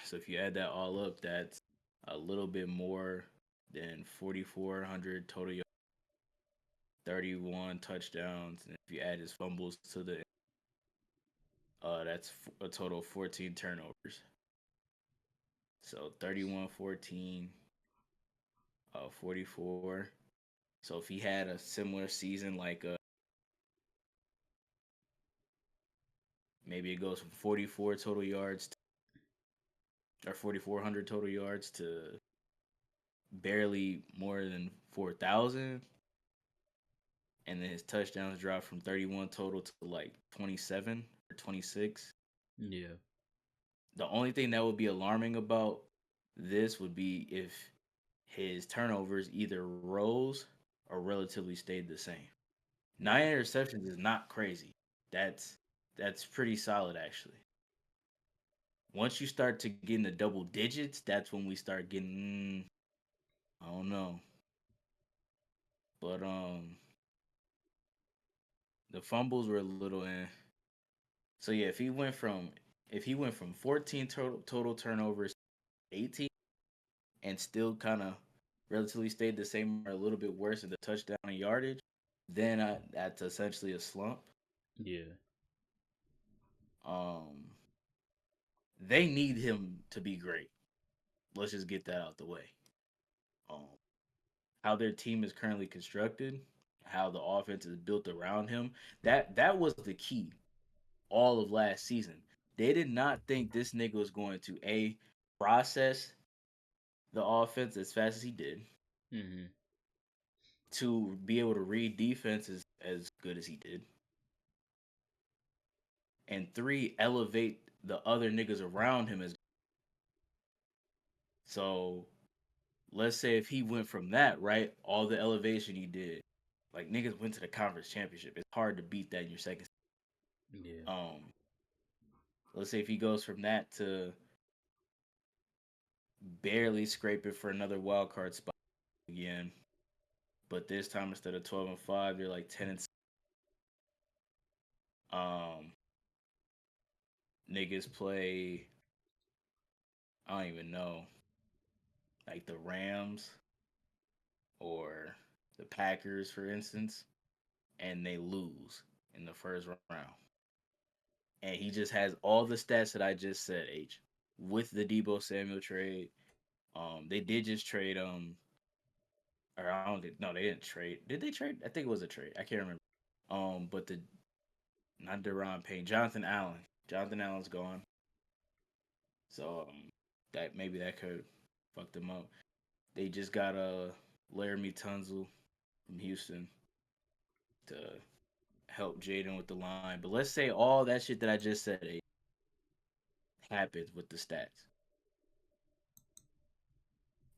So if you add that all up, that's a little bit more then 4,400 total yards, 31 touchdowns, and if you add his fumbles to the that's a total of 14 turnovers. So 31, 14, 44. So if he had a similar season, like maybe it goes from 44 total yards or 4,400 total yards to barely more than 4,000, and then his touchdowns dropped from 31 total to like 27 or 26. Yeah. The only thing that would be alarming about this would be if his turnovers either rose or relatively stayed the same. 9 interceptions is not crazy. That's that's pretty solid actually. Once you start to get into double digits, that's when we start getting I don't know. But the fumbles were a little so yeah, if he went from 14 total turnovers to 18 and still kind of relatively stayed the same or a little bit worse in the touchdown and yardage, then that's essentially a slump. Yeah. Um, they need him to be great. Let's just get that out the way. Um, how their team is currently constructed, how the offense is built around him, that was the key all of last season. They did not think this nigga was going to process the offense as fast as he did, Mm-hmm. to be able to read defenses as good as he did, and three, elevate the other niggas around him as so. Let's say if he went from that, right, all the elevation he did, like niggas went to the conference championship. It's hard to beat that in your second. Yeah. Um, let's say if he goes from that to barely scraping for another wild card spot again, but this time instead of 12-5, they're like 10-6. Um, niggas play. I don't even know, like the Rams or the Packers, for instance, and they lose in the first round. And he just has all the stats that I just said, H, with the Debo Samuel trade. They did just trade or I don't no, they didn't trade. Did they trade? I think it was a trade. I can't remember. But the not Deron Payne, Jonathan Allen. Jonathan Allen's gone. So that maybe that could fuck them up. They just got Laramie Tunzel from Houston to help Jaden with the line. But let's say all that shit that I just said happens with the stats.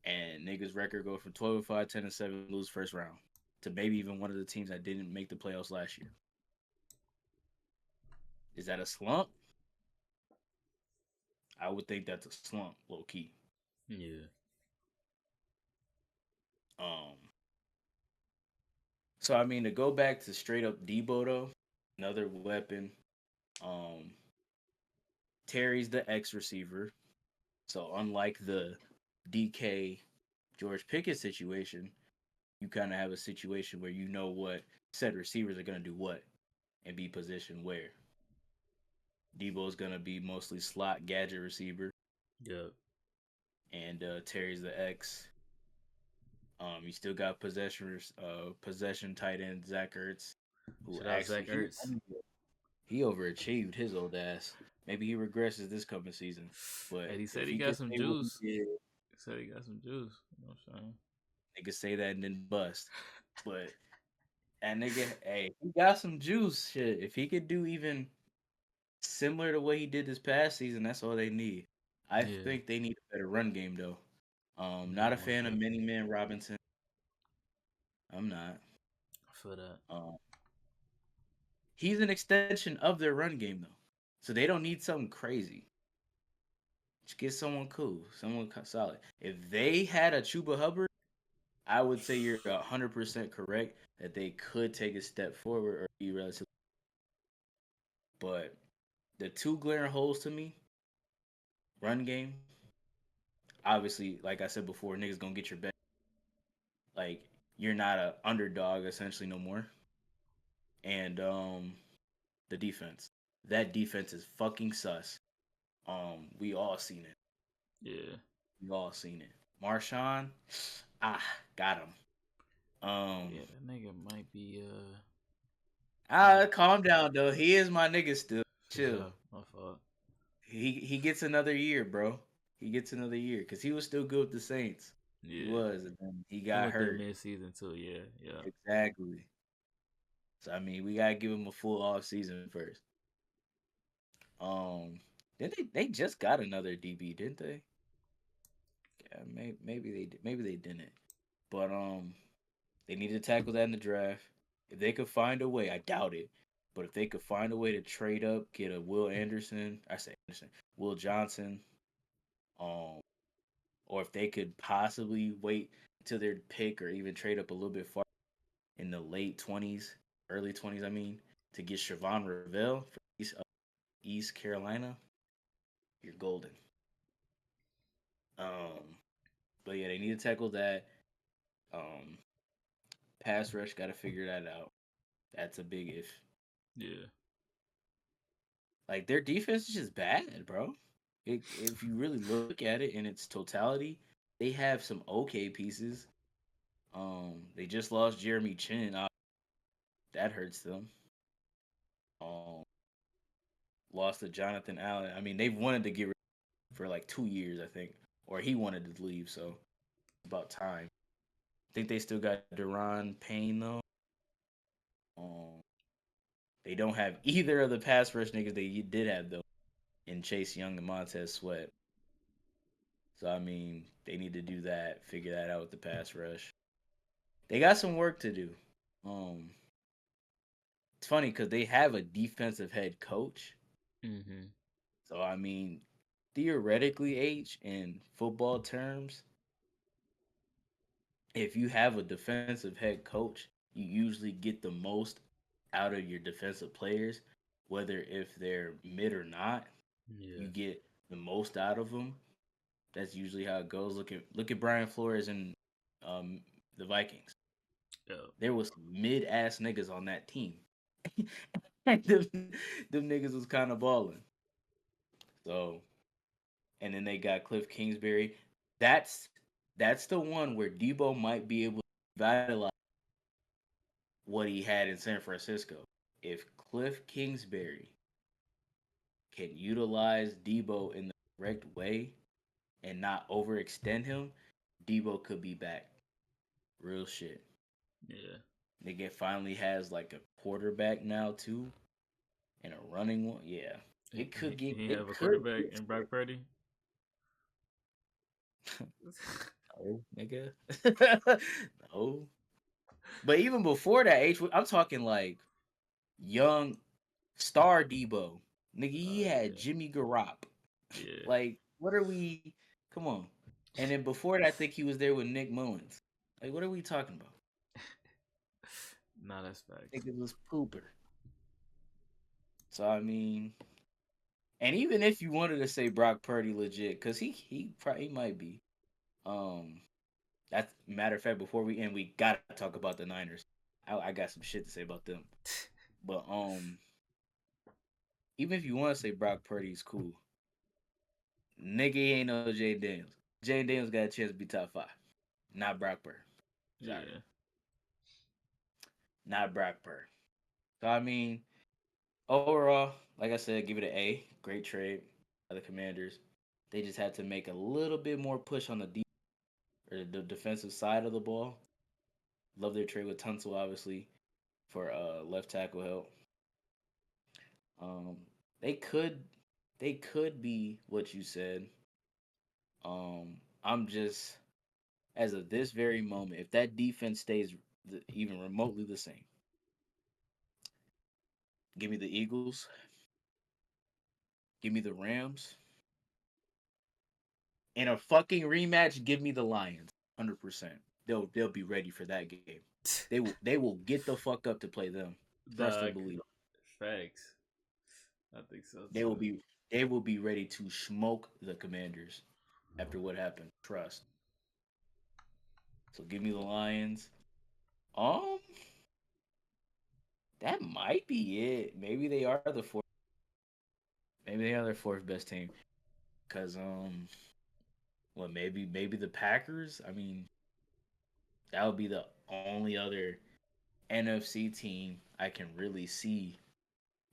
And niggas record go from 12-5, 10-7, lose first round to maybe even one of the teams that didn't make the playoffs last year. Is that a slump? I would think that's a slump, low key. Yeah. Um, so I mean to go back to straight up Debo though, another weapon. Um, Terry's the X receiver. So unlike the DK George Pickett situation, you kind of have a situation where you know what said receivers are gonna do what and be positioned where. Debo's gonna be mostly slot gadget receiver, Yep. and Terry's the X. You still got possession tight end Zach Ertz, who Shout out actually Zach Ertz. he overachieved his old ass. Maybe he regresses this coming season, but And he said if he he got could some say what he juice. did, He said he got some juice. You know what I'm saying? nigga say that and then bust. But that nigga, hey, he got some juice. Shit, if he could do even similar to what he did this past season, that's all they need. I Yeah. think they need a better run game though. Yeah, Not a most fan of Mini definitely. Man Robinson. I'm not. I feel that. Um, he's an extension of their run game though, so they don't need something crazy. Just get someone cool, someone solid. If they had a Chuba Hubbard, I would say you're 100% correct that they could take a step forward or be relatively. But the two glaring holes to me, run game. Obviously, like I said before, niggas gonna get your back. Like you're not a underdog essentially no more. And the defense. That defense is fucking sus. We all seen it. Yeah. We all seen it. Marshawn, ah, got him. Um, Yeah, that nigga might be calm down though. He is my nigga still. for Chill. sure. My fault. He gets another year, bro. He gets another year because he was still good with the Saints. He Yeah. was, and then he He got went there hurt. mid season too, yeah. Yeah. Exactly. So I mean, we gotta give him a full off season first. Um, did they just got another DB, didn't they? Yeah, maybe they did. Maybe they didn't. But they need to tackle that in the draft. If they could find a way, I doubt it. But if they could find a way to trade up, get a Will Anderson, I say Anderson, Will Johnson, um, or if they could possibly wait until their pick or even trade up a little bit far in the late 20s, early 20s, I mean, to get Siobhan Revelle from East Carolina, you're golden. Um, but yeah, they need to tackle that. Um, pass rush, got to figure that out. That's a big if. Yeah. Like their defense is just bad, bro. If you really look at it in its totality, they have some okay pieces. They just lost Jeremy Chin. That hurts them. Um, lost to Jonathan Allen. I mean, they've wanted to get rid of him for like 2 years, I think, or he wanted to leave. So about time. I think they still got Deron Payne though. Um, they don't have either of the pass rush niggas they did have though in Chase Young and Montez Sweat. So I mean, they need to do that, figure that out with the pass rush. They got some work to do. Um, it's funny because they have a defensive head coach. Mm-hmm. So I mean, theoretically, H in football terms, if you have a defensive head coach, you usually get the most out of your defensive players, whether if they're mid or not. You Yeah. get the most out of them. That's usually how it goes. Look at Brian Flores and um, the Vikings. Yeah. There was mid ass niggas on that team. them niggas was kind of balling. So, and then they got Cliff Kingsbury. That's that's the one where Debo might be able to revitalize what he had in San Francisco. If Cliff Kingsbury can utilize Debo in the correct way and not overextend him, Debo could be back. Real shit. Yeah. Nigga finally has like a quarterback now too, and a running one. Yeah, it could get. He It have a could quarterback get in scary. Brock Purdy. No, nigga. No. But even before that age, I'm talking like young star Debo. Nigga, he had Yeah. Jimmy Garopp. Yeah. Like, what are we? Come on. And then before that, I think he was there with Nick Mullins. Like, what are we talking about? Nah, that's facts. Nigga was pooper. So I mean, and even if you wanted to say Brock Purdy legit, because he probably might be. Um, that's matter of fact. Before we end, we gotta talk about the Niners. I got some shit to say about them. But even if you want to say Brock Purdy is cool, nigga, he ain't no Jay Daniels. Jay Daniels got a chance to be top five, not Brock Purdy. Sorry, Yeah. not Brock Purdy. So I mean, overall, like I said, give it an A. Great trade by the Commanders. They just had to make a little bit more push on the or the defensive side of the ball. Love their trade with Tunsil, obviously, for left tackle help. Um, they could they could be what you said. I'm just as of this very moment, if that defense stays even remotely the same, give me the Eagles, give me the Rams, in a fucking rematch, give me the Lions, 100%. They'll be ready for that game. They will get the fuck up to play them. Trust and Dog. believe. Facts. I think so They will too. be they will be ready to smoke the Commanders after what happened. Trust. So give me the Lions. Um, that might be it. Maybe they are the fourth. Maybe they are their fourth best team. Cause well, maybe the Packers. I mean, that would be the only other NFC team I can really see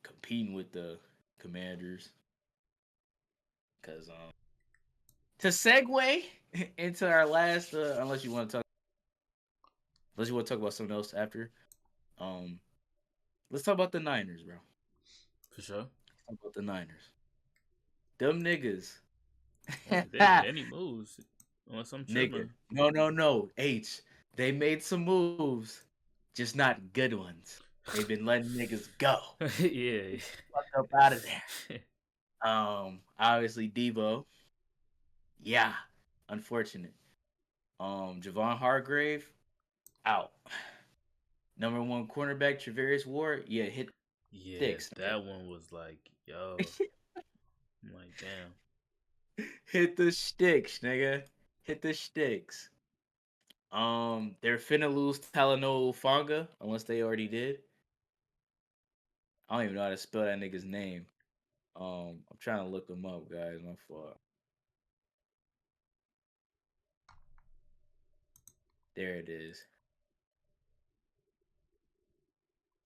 competing with the Commanders. Cause to segue into our last, unless you want to talk about something else after, um, let's talk about the Niners, bro. For sure. Talk about the Niners. Them niggas. They made any moves. Unless I'm Nigga. tripping. No. H. They made some moves, just not good ones. They've been letting niggas go. Yeah. Fuck up out of there. Obviously Debo. Yeah. Unfortunate. Javon Hargrave out. Number one cornerback Travarius Ward. Yeah, hit Yeah, sticks. Nigga. that one was like, yo. I'm like, damn. Hit the sticks, nigga. Hit the sticks. They're finna lose Talanoa Fanga unless they already did. I don't even know how to spell that nigga's name. I'm trying to look him up, guys. My fault. There it is.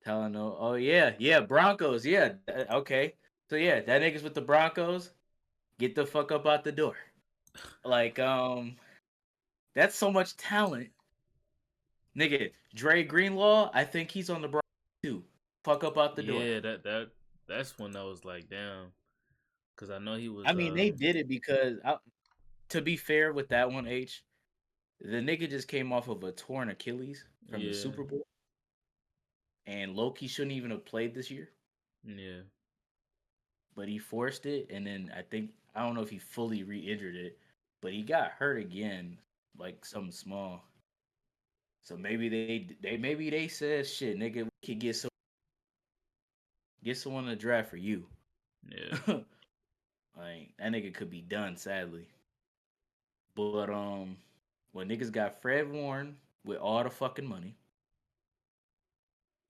Talanoa. Oh yeah, Broncos. Yeah, okay. So yeah, that nigga's with the Broncos. Get the fuck up out the door. Like, that's so much talent, nigga. Dre Greenlaw. I think he's on the Broncos too. Fuck up out the door. Yeah, that's when I was like, damn. Cause I know he I was mean, they did it because, to be fair with that one, H, the nigga just came off of a torn Achilles from the yeah. Super Bowl, and Loki shouldn't even have played this year, Yeah. but he forced it, and then I don't know if he fully re-injured it, but he got hurt again, like something small. So maybe they said shit, nigga, we could get someone to draft for you. Yeah. Like that nigga could be done, sadly. But when niggas got Fred Warren with all the fucking money,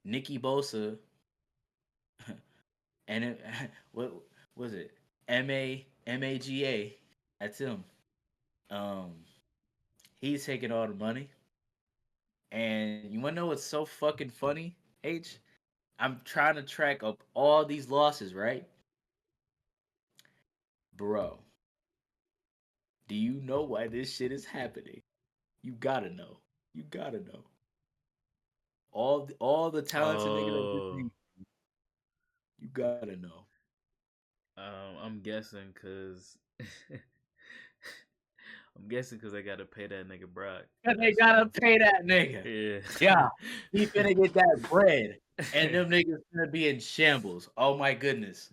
Nicky Bosa, and what was it? MAGA. That's him. Um, he's taking all the money. And you wanna know what's so fucking funny, H? I'm trying to track up all these losses, right? Bro, do you know why this shit is happening? You gotta know. You gotta know. All the talented niggas I just Oh. named, you gotta know. I'm guessing because I'm guessing because I gotta pay that nigga Brock. Cause they That's gotta why. pay that nigga. Yeah. Yeah, he finna get that bread, and them niggas finna be in shambles. Oh my goodness.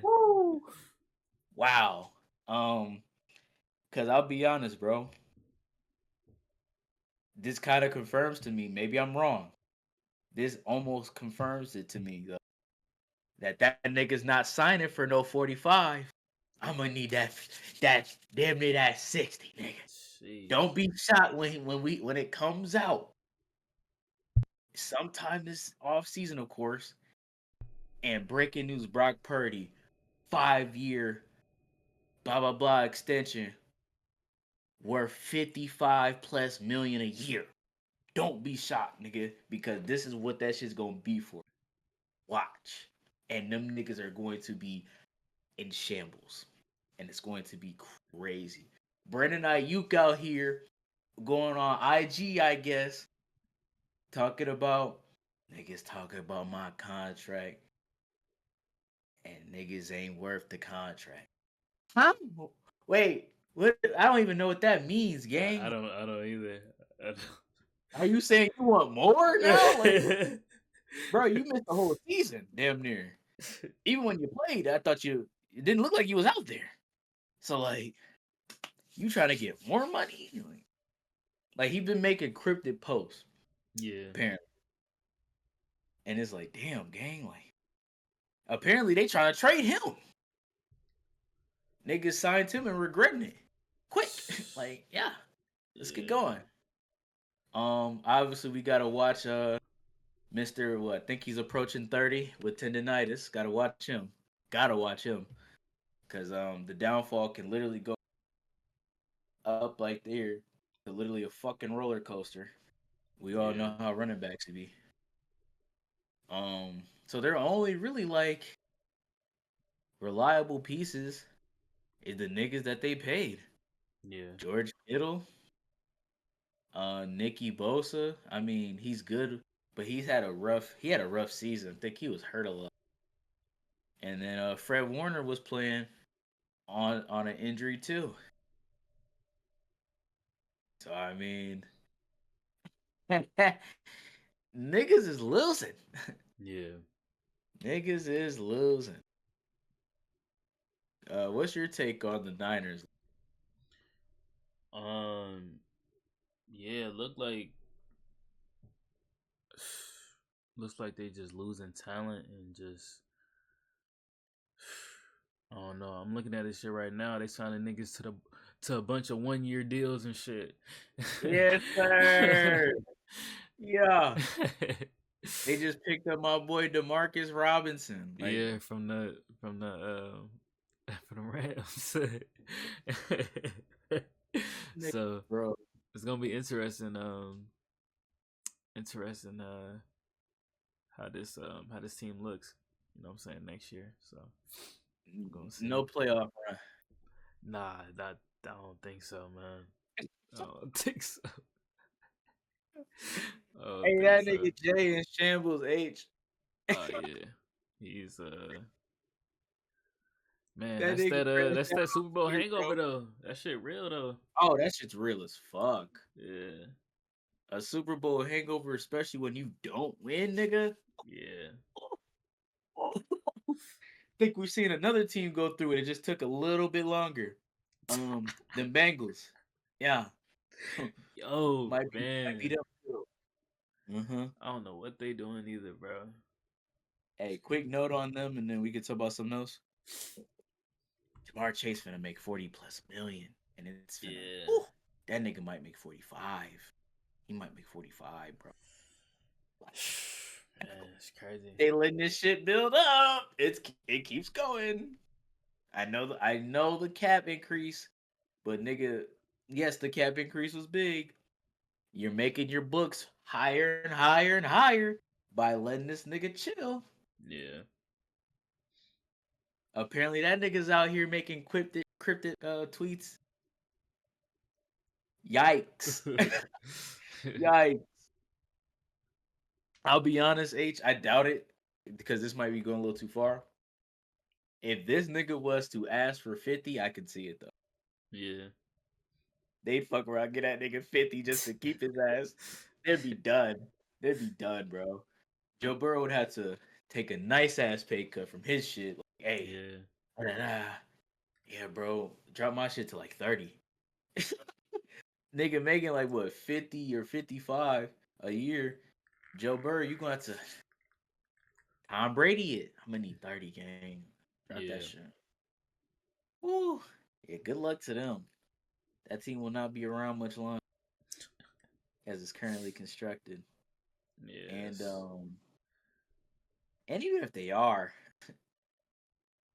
Woo. Wow. Cause I'll be honest, bro. This kind of confirms to me. Maybe I'm wrong. This almost confirms it to me though. That nigga's not signing for no 45. I'm gonna need that damn near that 60, nigga. Don't Sheesh. be shocked when it comes out sometime this off season, of course. And breaking news: Brock Purdy, 5 year, blah blah blah extension, worth 55 plus million a year. Don't be shocked, nigga, because this is what that shit's gonna be for. Watch, and them niggas are going to be in shambles, and it's going to be crazy. Brandon Ayuk out here going on IG, I guess, talking about niggas talking about my contract, and niggas ain't worth the contract. Huh? Wait, what? I don't even know what that means, I gang. don't. I don't either. I Are you saying you want more now? Like, don't. bro, you missed the whole season, damn near. Even when you played, I thought it didn't look like you was out there. So like, you trying to get more money? Like he been making cryptic posts Yeah. apparently, and it's like, damn, gang, like apparently they trying to trade him. Niggas signed him and regretting it. Quick, like, yeah, let's get Yeah. going. Obviously we gotta watch Mr. What? I think he's approaching 30 with tendonitis. Gotta watch him. Gotta watch him. Cause the downfall can literally go up like there to literally a fucking roller coaster. We all Yeah. know how running backs be. So they're only really like reliable pieces is the niggas that they paid. Yeah. George Kittle, Nicky Bosa. I mean, he's good, but he had a rough season. I think he was hurt a lot. And then Fred Warner was playing on an injury too. So I mean, niggas is losing. Yeah. Niggas is losing. What's your take on the Niners? Um. Yeah. Looks like they just losing talent and just. I don't know. I'm looking at this shit right now. They signing niggas to a bunch of 1 year deals and shit. Yes, sir. Yeah. They just picked up my boy Demarcus Robinson. Like, Yeah, from the Rams. nigga, So bro. it's gonna be interesting. Interesting. How this team looks. You know what I'm saying next year. So we're gonna see. No playoff run. Nah, I don't think so, man. I don't think so. I don't Hey, think that so. nigga Jay in shambles H. Oh yeah, he's man. That nigga crashed That's out that Super Bowl here, bro. hangover though. That shit real though. Oh, that shit's real as fuck. Yeah, A Super Bowl hangover, especially when you don't win, nigga. yeah. Think we've seen another team go through it. It just took a little bit longer. Them Bengals. Yeah. Yo, might be man. them too. Mm-hmm. I don't know what they doing either, bro. Hey, quick note on them, and then we can talk about something else. Jamar Chase finna make 40 plus million, and it's finna. Yeah. Whew, that nigga might make 45. He might make 45, bro. Man, it's crazy. They letting this shit build up. It keeps going. I know the cap increase, but nigga, yes, the cap increase was big. You're making your books higher and higher and higher by letting this nigga chill. Yeah. Apparently, that nigga's out here making cryptic tweets. Yikes! Yikes! I'll be honest, H. I doubt it because this might be going a little too far. If this nigga was to ask for 50, I could see it though. Yeah. They'd fuck around, get that nigga 50 just to keep his ass. They'd be done. They'd be done, bro. Joe Burrow would have to take a nice ass pay cut from his shit. Like, hey, Yeah. da-da-da. Yeah, bro, drop my shit to like 30. Nigga making like what 50 or 55 a year. Joe Burrow, you gonna have to Tom Brady it. I'm gonna need 30 gang. Drop that Yeah. shit. Woo. Yeah, good luck to them. That team will not be around much longer as it's currently constructed. And Yes. and even if they are,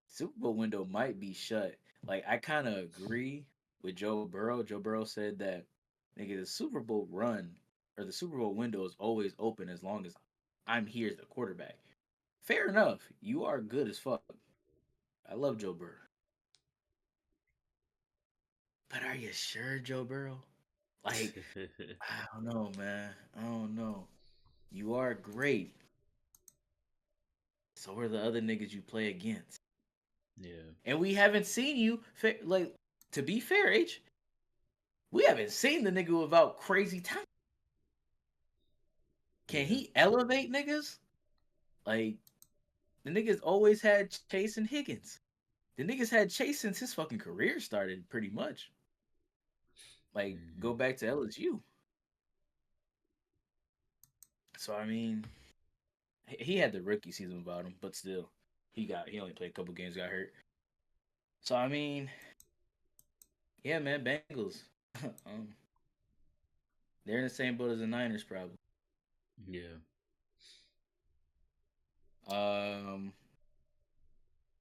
Super Bowl window might be shut. Like I kind of agree with Joe Burrow. Joe Burrow said that nigga the Super Bowl run or the Super Bowl window is always open as long as I'm here as the quarterback. Fair enough. You are good as fuck. I love Joe Burrow. But are you sure, Joe Burrow? Like, I don't know, man. I don't know. You are great. So are the other niggas you play against. Yeah. And we haven't seen you, like, to be fair, H, we haven't seen the nigga without crazy talent. Can Yeah. he elevate niggas? Like, the niggas always had Chase and Higgins. The niggas had Chase since his fucking career started, pretty much. Like, Mm-hmm. go back to LSU. So, I mean, he had the rookie season about him, but still, he only played a couple games, got hurt. So, I mean, yeah, man, Bengals. um, They're in the same boat as the Niners, probably. Yeah. Um,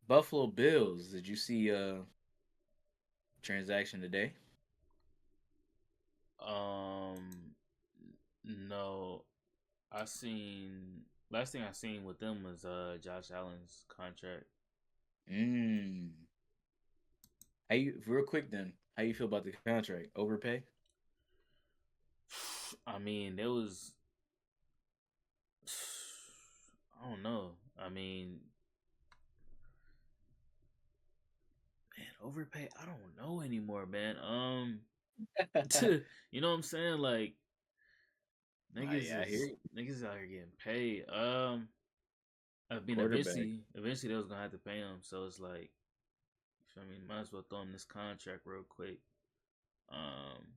Buffalo Bills. Did you see transaction today? Um, no, I seen last thing I seen with them was Josh Allen's contract. Mm. How you real quick then? How you feel about the contract? Overpay? I mean, there was I don't know. I mean, man, overpay. I don't know anymore, man. You know what I'm saying? Like Yeah, I hear you. niggas out here getting paid. I mean, Quarterback. eventually they was gonna have to pay him. So it's like, I mean, might as well throw him this contract real quick. Um,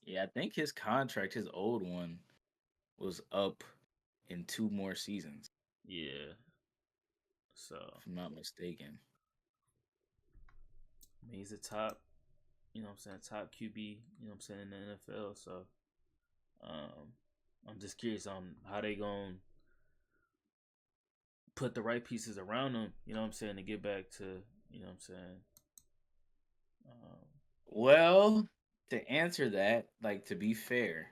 Yeah, I think his contract, his old one, was up in two more seasons, yeah. So if I'm not mistaken. I mean, he's a top, you know what I'm saying, top QB, you know what I'm saying, in the NFL. So um, I'm just curious on how they gonna put the right pieces around him, you know what I'm saying, to get back to, you know what I'm saying. Um, Well, to answer that, like to be fair,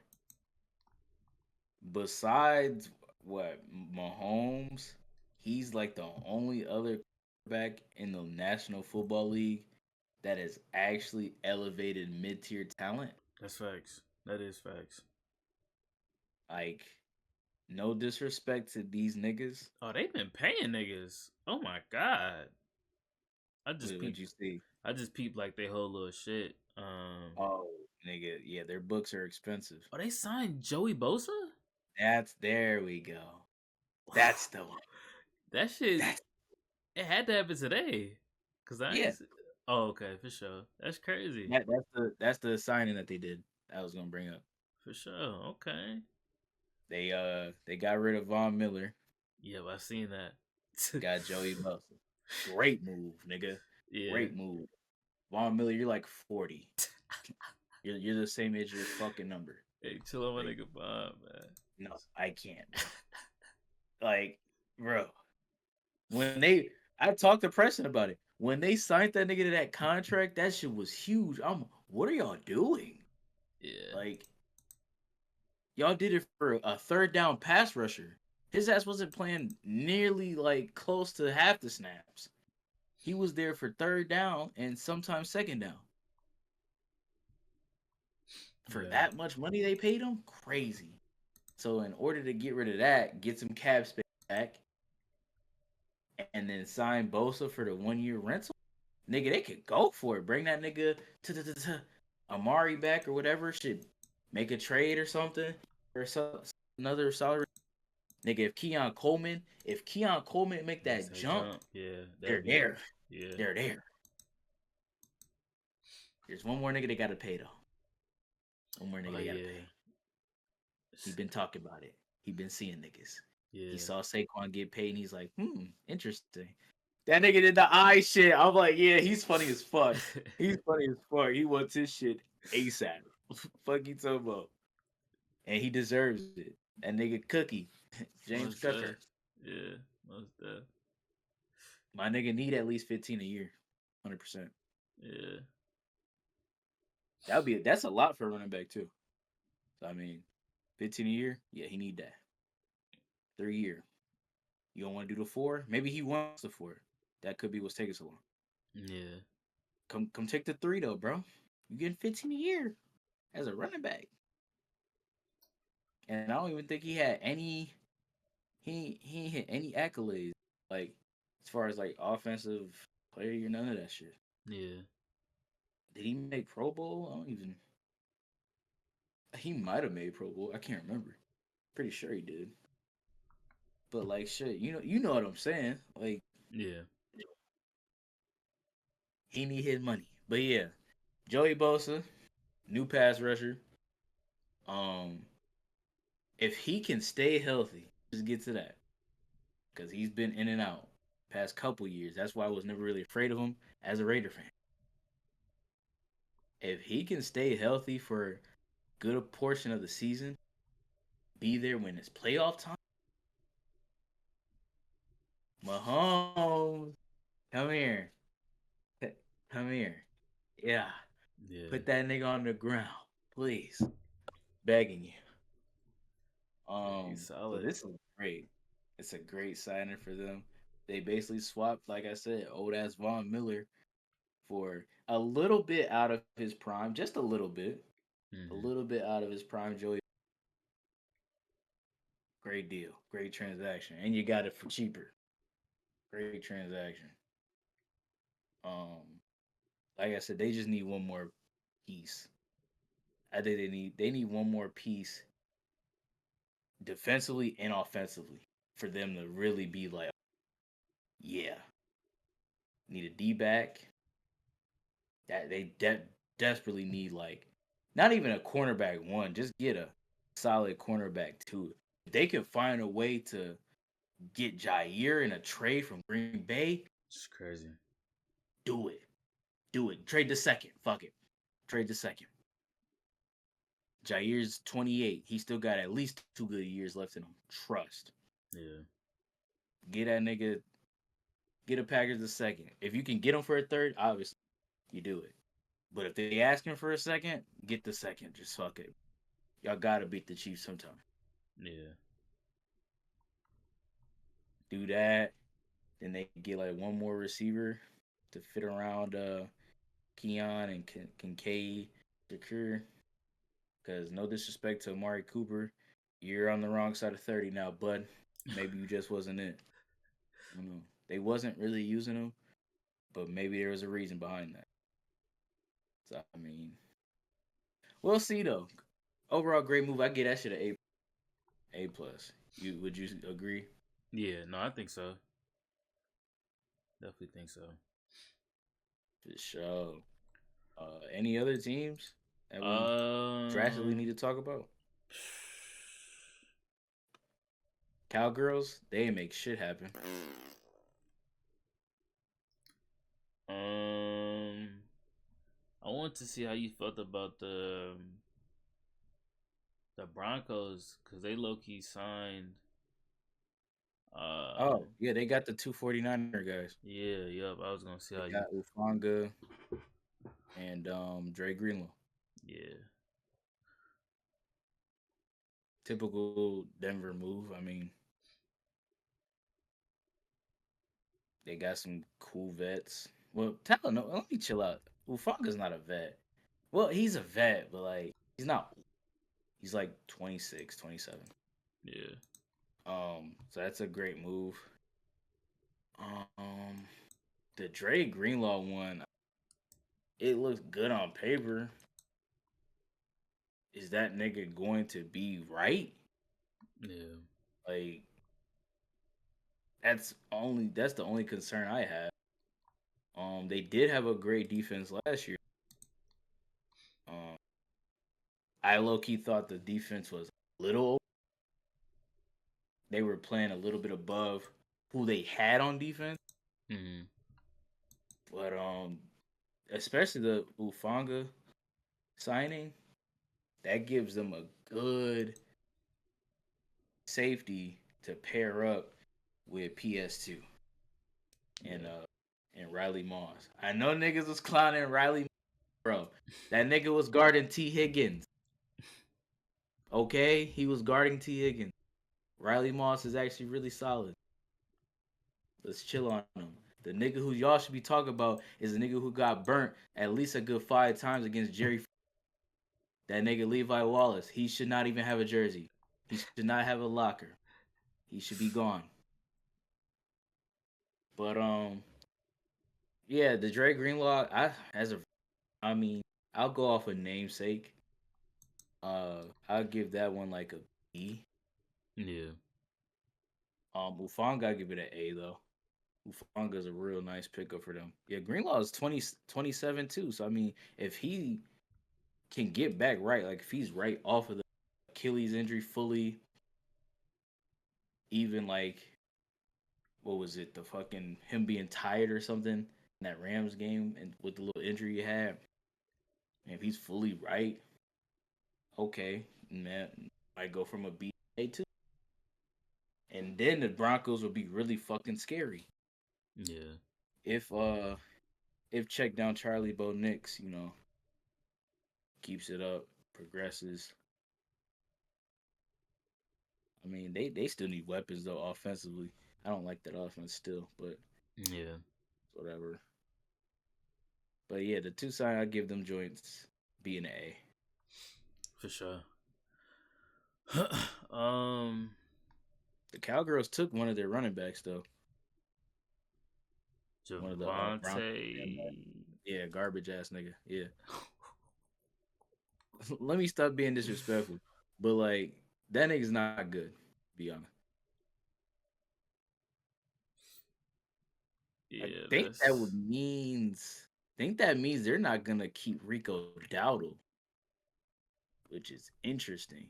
besides what Mahomes, he's like the only other quarterback in the National Football League that has actually elevated mid-tier talent. that's facts. That is facts. Like, no disrespect to these niggas. Oh, they've been paying niggas. Oh my god. I just What peeped. you see? I just peeped like they whole little shit. Oh, nigga, yeah, their books are expensive. Oh, they signed Joey Bosa. That's there we go. That's the one. That shit. That's It had to happen today. Cause I ain't. yeah. Oh, okay, for sure. That's crazy. That's the signing that they did. I was gonna bring up. For sure. Okay. They got rid of Von Miller, Yep, I seen that. got Joey Bosa. Great move, nigga. Yeah. Great move. Von Miller, you're like 40. You're the same age as your fucking number. Hey, chill on my Like, nigga Bob, man. no, I can't, bro. Like, bro, when they I talked to Preston about it. When they signed that nigga to that contract, that shit was huge. What are y'all doing? Yeah. Like, y'all did it for a third down pass rusher. His ass wasn't playing nearly like close to half the snaps. He was there for third down and sometimes second down. For Yeah. that much money they paid him, crazy. So in order to get rid of that, get some cap space back, and then sign Bosa for the 1 year rental, nigga, they could go for it. Bring that nigga to Amari back or whatever. Should make a trade or something or another salary. Nigga, if Keon Coleman make Makes that that jump, jump. Yeah. they're That'd be. there. Yeah. They're there. There's one more nigga they gotta pay though. One more nigga Oh they gotta yeah. pay. He been talking about it. He been seeing niggas. He Yeah. saw Saquon get paid and he's like, interesting. That nigga did the eye shit. I'm like, yeah, he's funny as fuck. He's funny as fuck. He wants his shit ASAP. Fuck you talking about. And he deserves it. That nigga Cookie, James Most that. Cook. Yeah. Most that. My nigga need at least 15 a year. 100%. Yeah. That's a lot for a running back too. So I mean, 15 a year, yeah, he need that. 3 year. You don't want to do the four? Maybe he wants the four. That could be what's taking so long. Yeah. Come take the three though, bro. You getting 15 a year as a running back. And I don't even think he had any he hit any accolades. Like as far as like offensive player, none of that shit. Yeah. Did he make Pro Bowl? I don't even he might have made Pro Bowl. I can't remember. Pretty sure he did. But like shit, you know what I'm saying. Like Yeah. he need his money. But yeah, Joey Bosa, new pass rusher. Um, if he can stay healthy, just get to that because he's been in and out past couple years. That's why I was never really afraid of him as a Raider fan. If he can stay healthy for a good portion of the season, be there when it's playoff time. Mahomes, come here. Come here. Yeah. Yeah. Put that nigga on the ground. Please. Begging you. Yeah, he's So solid. this is great. It's a great signing for them. They basically swapped, like I said, old ass Von Miller for a little bit out of his prime, just a Hmm. little bit out of his prime. Joey, great deal, great transaction, and you got it for cheaper. Great transaction. Um, like I said, they just need one more piece. I think they need one more piece defensively and offensively for them to really be like, yeah, need a D back. That they desperately need like not even a cornerback one, just get a solid cornerback two. If they could find a way to get Jair in a trade from Green Bay, It's crazy. do it. Do it. Trade the second. Fuck it. Trade the second. Jair's 28. He still got at least 2 good years left in him. Trust. Yeah. Get that nigga, get a Packers the second. If you can get him for a third, obviously you do it. But if they asking for a second, get the second. Just fuck it. Y'all gotta beat the Chiefs sometime. Yeah. Do that. Then they get like one more receiver to fit around Keon and Kincaid, Shakur. Because no disrespect to Amari Cooper, you're on the wrong side of 30 now, bud. Maybe you just wasn't it. You know, they wasn't really using him, but maybe there was a reason behind that. So I mean, we'll see though. Overall, great move. I get that shit A plus. Would you agree? Yeah. No, I think so. Definitely think so. For sure. Any other teams that we drastically need Um. to talk about? Cowgirls, they make shit happen. Um. I want to see how you felt about the Broncos because they low key signed. Oh, yeah, they got the 249er guys. Yeah, yep. I was gonna see They how you. got Ufanga and Dre Greenlaw. Yeah, Typical Denver move. I mean, they got some cool vets. Well, no, let me chill out. Ufanga's not a vet. Well, he's a vet, but like he's not. He's like 26, 27. yeah, So that's a great move. Um, the Dre Greenlaw one, it looks good on paper. Is that nigga going to be right? yeah, Like that's the only concern I have. They did have a great defense last year. Um, I low key thought the defense was little. They were playing a little bit above who they had on defense, mm-hmm. but especially the Ufanga signing, that gives them a good safety to pair up with PS2 and Yeah. Riley Moss. I know niggas was clowning Riley, bro. That nigga was guarding T Higgins. Okay, he was guarding T Higgins. Riley Moss is actually really solid. Let's chill on him. The nigga who y'all should be talking about is the nigga who got burnt at least a good 5 times against Jerry. That nigga Levi Wallace. He should not even have a jersey. He should not have a locker. He should be gone. But yeah, the Dre Greenlaw. I mean, I'll go off a namesake. I'll give that one like a B. Yeah. Ufanga, I give it an A though. Ufanga's a real nice pickup for them. Yeah, Greenlaw is 27 too. So I mean, if he can get back right, like if he's right off of the Achilles injury fully, even like what was it, the fucking him being tired or something in that Rams game and with the little injury he had, and if he's fully right, Okay, man, might go from a B to A two, and then the Broncos would be really fucking scary Yeah, if check down Charlie Bo Nix, keeps it up, progresses. I mean, they still need weapons though offensively. I don't like that offense still, but yeah, whatever. But yeah, the two side I give them joints B and A. for sure. um, The Cowgirls took one of their running backs though, one of the Javante. Broncos. Yeah, garbage ass nigga. Yeah, let me stop being disrespectful, but like that nigga's not good. Be honest. I Yeah, think that that's. would means. Think that means they're not gonna keep Rico Dowdle, which is interesting.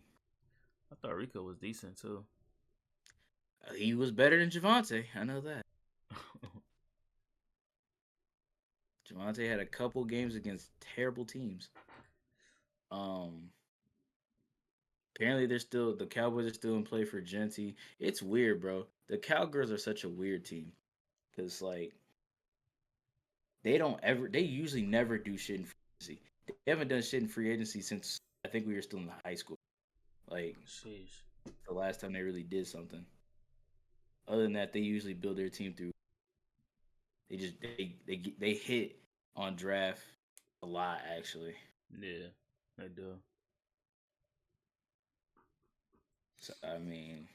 I thought Rico was decent too. He was better than Javante. I know that. Javante had a couple games against terrible teams. Um, Apparently the Cowboys are still in play for Genty. It's weird, bro. The Cowgirls are such a weird team because like they usually never do shit in free agency. They haven't done shit in free agency since I think we were still in high school. Like Sheesh. the last time they really did something. Other than that, they usually build their team through. They hit on draft a lot actually. Yeah, I do. So I mean,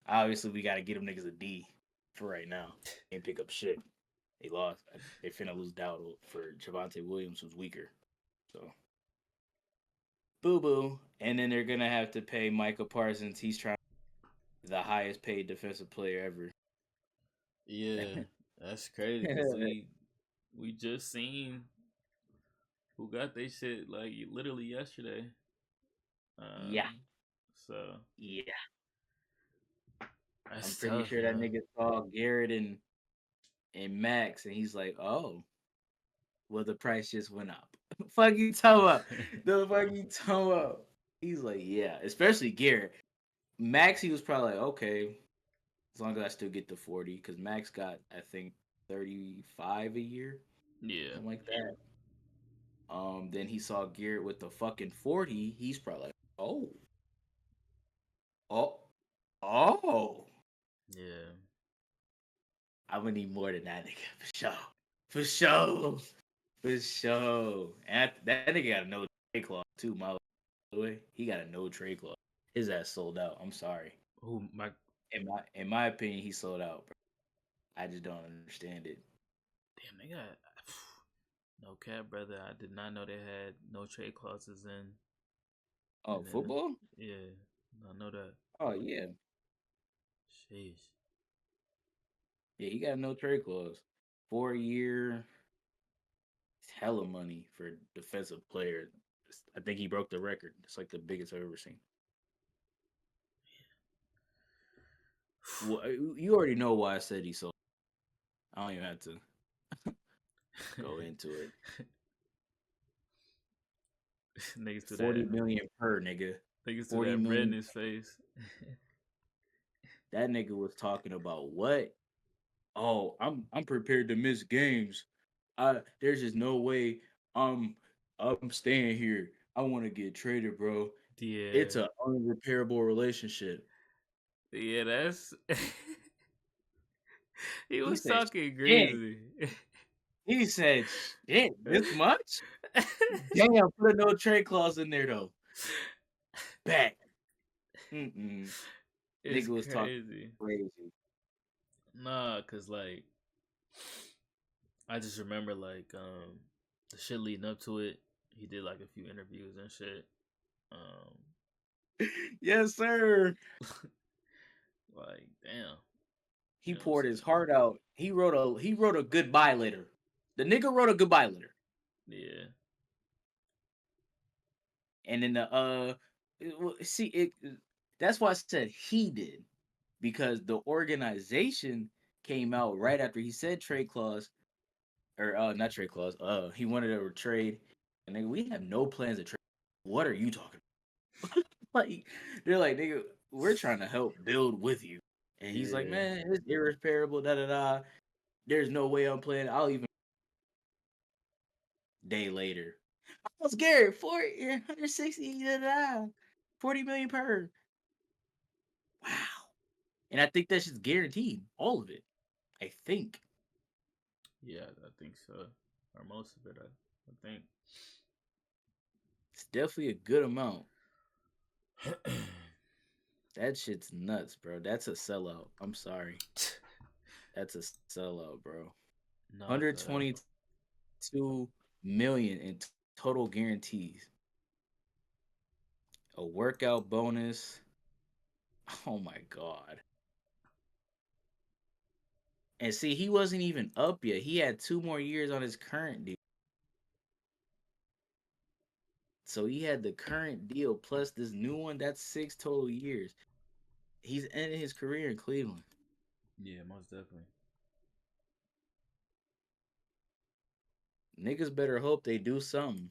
obviously we got to get them niggas a D for right now. Can't pick up shit. They lost. They finna lose Dowdle for Javante Williams, who's weaker. So boo boo. And then they're gonna have to pay Michael Parsons. He's trying the highest paid defensive player ever. Yeah, that's crazy because we just seen who got they shit like literally yesterday. Yeah, Um, so yeah. I'm that's pretty tough, sure that yo. nigga saw Garrett and Max, and he's like, "Oh, well, the price just went up." Fuck you talking about? The fuck you talking about? He's like, "Yeah," especially Garrett. Max, he was probably like, "Okay, as long as I still get the 40," because Max got I think 35 a year, Yeah, something like that. Then he saw Garrett with the fucking 40. He's probably like, "Oh, oh, oh." yeah, I'm gonna need more than that nigga for sure. For sure. For sure. And that nigga got a no trade clause too, my way. He got a no trade clause. His ass sold out. I'm sorry. who my In my opinion, he sold out, bro. I just don't understand it. damn they got no cap, brother. I did not know they had no trade clauses Oh, in the football? yeah. I know that. Oh yeah. Sheesh. Yeah, he got a no trade clause. 4 year hella money for defensive player. I think he broke the record. It's like the biggest I've ever seen. Well, you already know why I said he sold. I don't even have to go into it. Niggas to 40 that. million per nigga. Niggas to 40 that bread in million. his face. That nigga was talking about what? Oh, I'm prepared to miss games. There's just no way I'm I'm staying here. I want to get traded, bro. It's Yeah. a unrepairable relationship. Yeah, that's he He was said talking shit. greasy. He said shit. This much? Damn, put a no trade clause in there though. Bet. Mm-mm. It's Nigga was talking crazy. crazy. Nah, cause like I just remember like the shit leading up to it. He did like a few interviews and shit. Um Yes, sir. like damn. He You know what I'm poured his saying? heart out. He wrote a goodbye letter. The nigga wrote a goodbye letter. Yeah. And then see it that's why I said he did. Because the organization came out right after he said trade clause or not trade clause. He wanted a trade. And nigga, we have no plans to trade. What are you talking about? Like they're like, nigga, we're trying to help build with you. And he's like, Yeah. man, it's irreparable, da da da. There's no way I'm playing. I'll even day later. I was scared. 160, da da. 40 million per. Wow. And I think that's just guaranteed. All of it. I think. Yeah, I think so. Or most of it, I think. It's definitely a good amount. That shit's nuts, bro. That's a sellout. I'm sorry. That's a sellout, bro. No, for 122 million in total guarantees. A workout bonus. Oh my god. And see, he wasn't even up yet. He had 2 more years on his current deal. So he had the current deal plus this new one. That's 6 total years. He's ending his career in Cleveland. yeah, most definitely. Niggas better hope they do something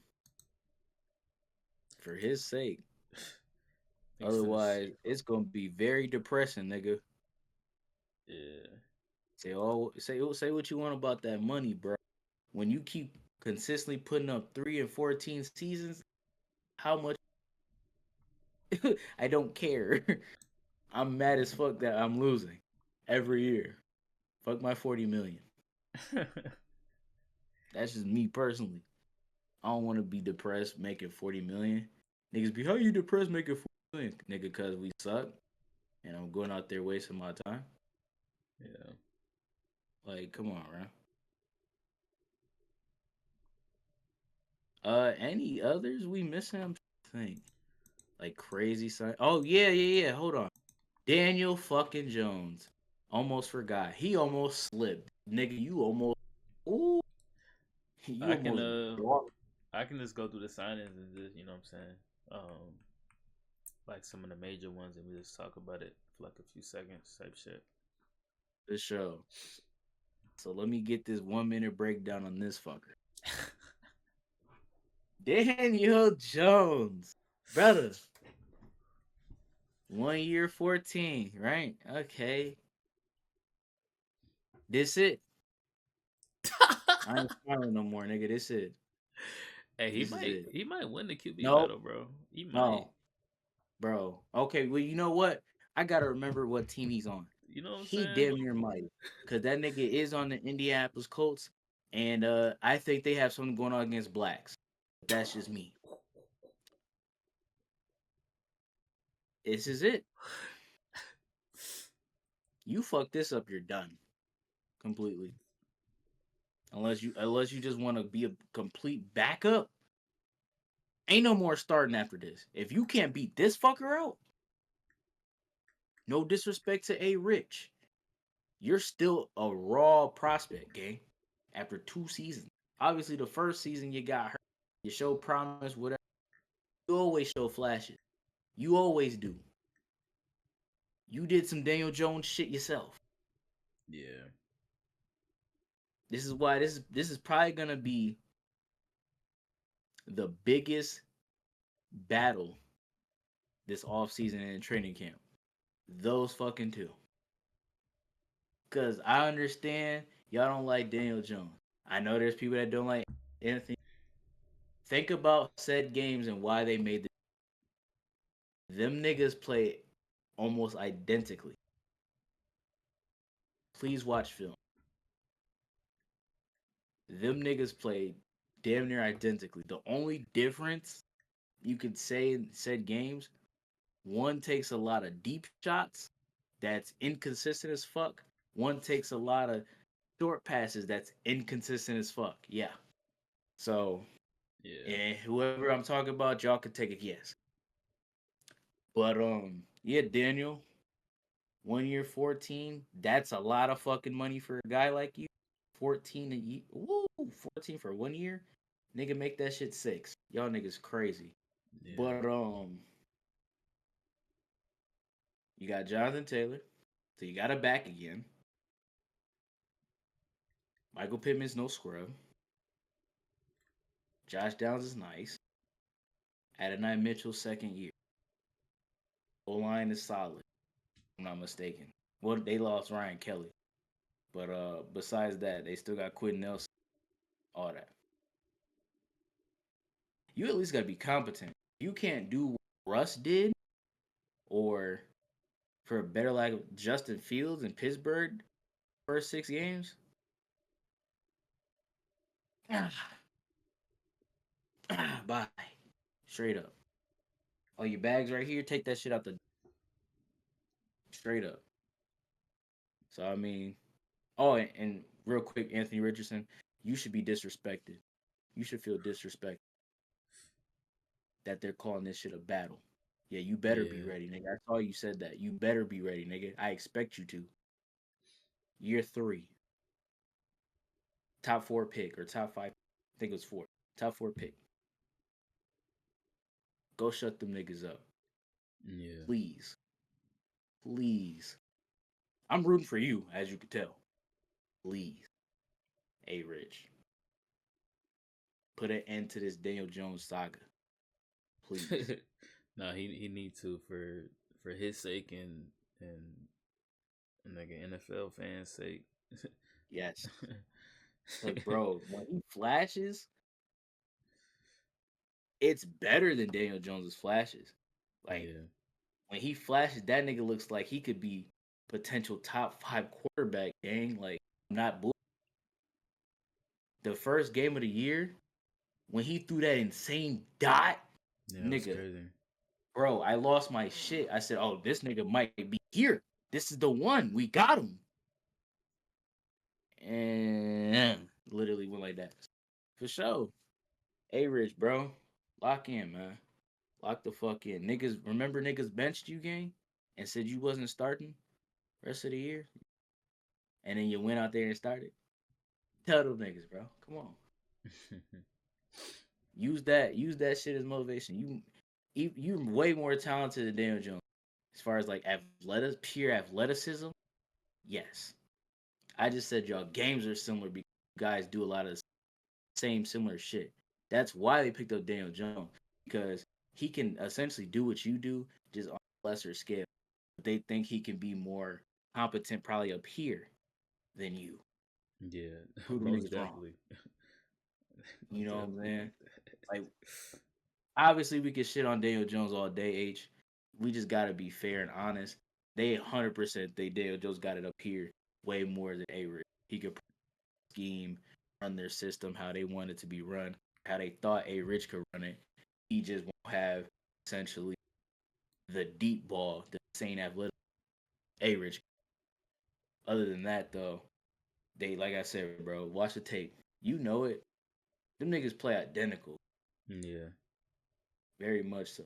for his sake. Thanks for this. Otherwise, it's gonna be very depressing, nigga. Yeah. Say what you want about that money, bro. When you keep consistently putting up 3 and 14 seasons, how much I don't care. I'm mad as fuck that I'm losing every year. Fuck my 40 million. That's just me personally. I don't want to be depressed making 40 million. Niggas be, how you depressed making 40 million? Nigga, cause we suck and I'm going out there wasting my time. yeah. Like, come on, bro. Any others we missing? I'm trying to think. Like crazy sign. Oh yeah. Hold on. Daniel fucking Jones. Almost forgot. He almost slipped. Nigga, you almost ooh, you I can almost uh blocked I can just go through the signings and just you know what I'm saying. Like some of the major ones and we just talk about it for like a few seconds type shit. the show. So let me get this 1 minute breakdown on this fucker. Daniel Jones. Brother. 1 year 14, right? Okay. This it. I ain't smiling no more, nigga. This it. Hey, This is it. he might win the QB No, battle, bro. He might. no, bro. Okay, well, you know what? I gotta remember what team he's on. You know what I'm He saying? damn near might. Cause that nigga is on the Indianapolis Colts. And I think they have something going on against blacks. That's just me. This is it. You fuck this up, you're done. Completely. Unless you just want to be a complete backup. Ain't no more starting after this. If you can't beat this fucker out, no disrespect to A Rich, you're still a raw prospect, gang. After 2 seasons. Obviously, the first season you got hurt. You show promise, whatever. You always show flashes. You always do. You did some Daniel Jones shit yourself. Yeah. This is why this is probably gonna be the biggest battle this offseason and training camp. Those fucking two. Cause I understand y'all don't like Daniel Jones. I know there's people that don't like anything. Think about said games and why they made them niggas play almost identically. Please watch film. Them niggas played damn near identically. The only difference you could say in said games, one takes a lot of deep shots that's inconsistent as fuck. One takes a lot of short passes that's inconsistent as fuck. Yeah. So, Yeah. and whoever I'm talking about, y'all could take a guess. But yeah, Daniel, 1 year 14, that's a lot of fucking money for a guy like you. 14 a year. Woo, 14 for 1 year. Nigga make that shit 6. Y'all niggas crazy. Yeah. But you got Jonathan Taylor. So you got a back again. Michael Pittman's no scrub. Josh Downs is nice. Adonai Mitchell second year. O-line is solid. If I'm not mistaken. Well, they lost Ryan Kelly. But besides that, they still got Quentin Nelson, all that. You at least gotta be competent. You can't do what Russ did, or for a better lack of Justin Fields in Pittsburgh first 6 games. Bye. Straight up. Oh, your bags right here. Take that shit out the straight up. So I mean, oh, and real quick, Anthony Richardson, you should be disrespected. You should feel disrespected that they're calling this shit a battle. Yeah, you better be Yeah. ready, nigga. I saw you said that. You better be ready, nigga. I expect you to. Year 3, top 4 pick or top 5. I think it was 4. Top 4 pick. Go shut them niggas up, Yeah. please, please. I'm rooting for you, as you can tell. Please, A Rich, put an end to this Daniel Jones saga, please. No, he need to for his sake and like an NFL fan's sake. Yes, because bro, when he flashes, it's better than Daniel Jones's flashes. Like Yeah. when he flashes, that nigga looks like he could be potential top 5 quarterback. Gang, like not bull. The first game of the year when he threw that insane dot, Yeah, it was nigga, crazy. bro, I lost my shit. I said, "Oh, this nigga might be here. This is the one. We got him." And literally went like that. For sure. A Rich, bro. Lock in, man. Lock the fuck in. Niggas, remember niggas benched you, gang? And said you wasn't starting rest of the year? And then you went out there and started? Tell them niggas, bro. Come on. Use that shit as motivation. You're way more talented than Daniel Jones. As far as like pure athleticism, yes. I just said y'all games are similar because you guys do a lot of the same similar shit. That's why they picked up Daniel Jones, because he can essentially do what you do, just on a lesser scale. But they think he can be more competent, probably up here, than you. Yeah, Prove them most niggas wrong. definitely. You Most know what I'm definitely saying? think that. Like, obviously, we can shit on Daniel Jones all day, H. We just got to be fair and honest. They 100% they Daniel Jones got it up here way more than A. He could scheme, run their system how they want it to be run, how they thought A. Rich could run it. He just won't have essentially the deep ball, the same athletic A. Rich. Other than that, though, they like I said, bro, watch the tape. You know it. Them niggas play identical, Yeah. very much so.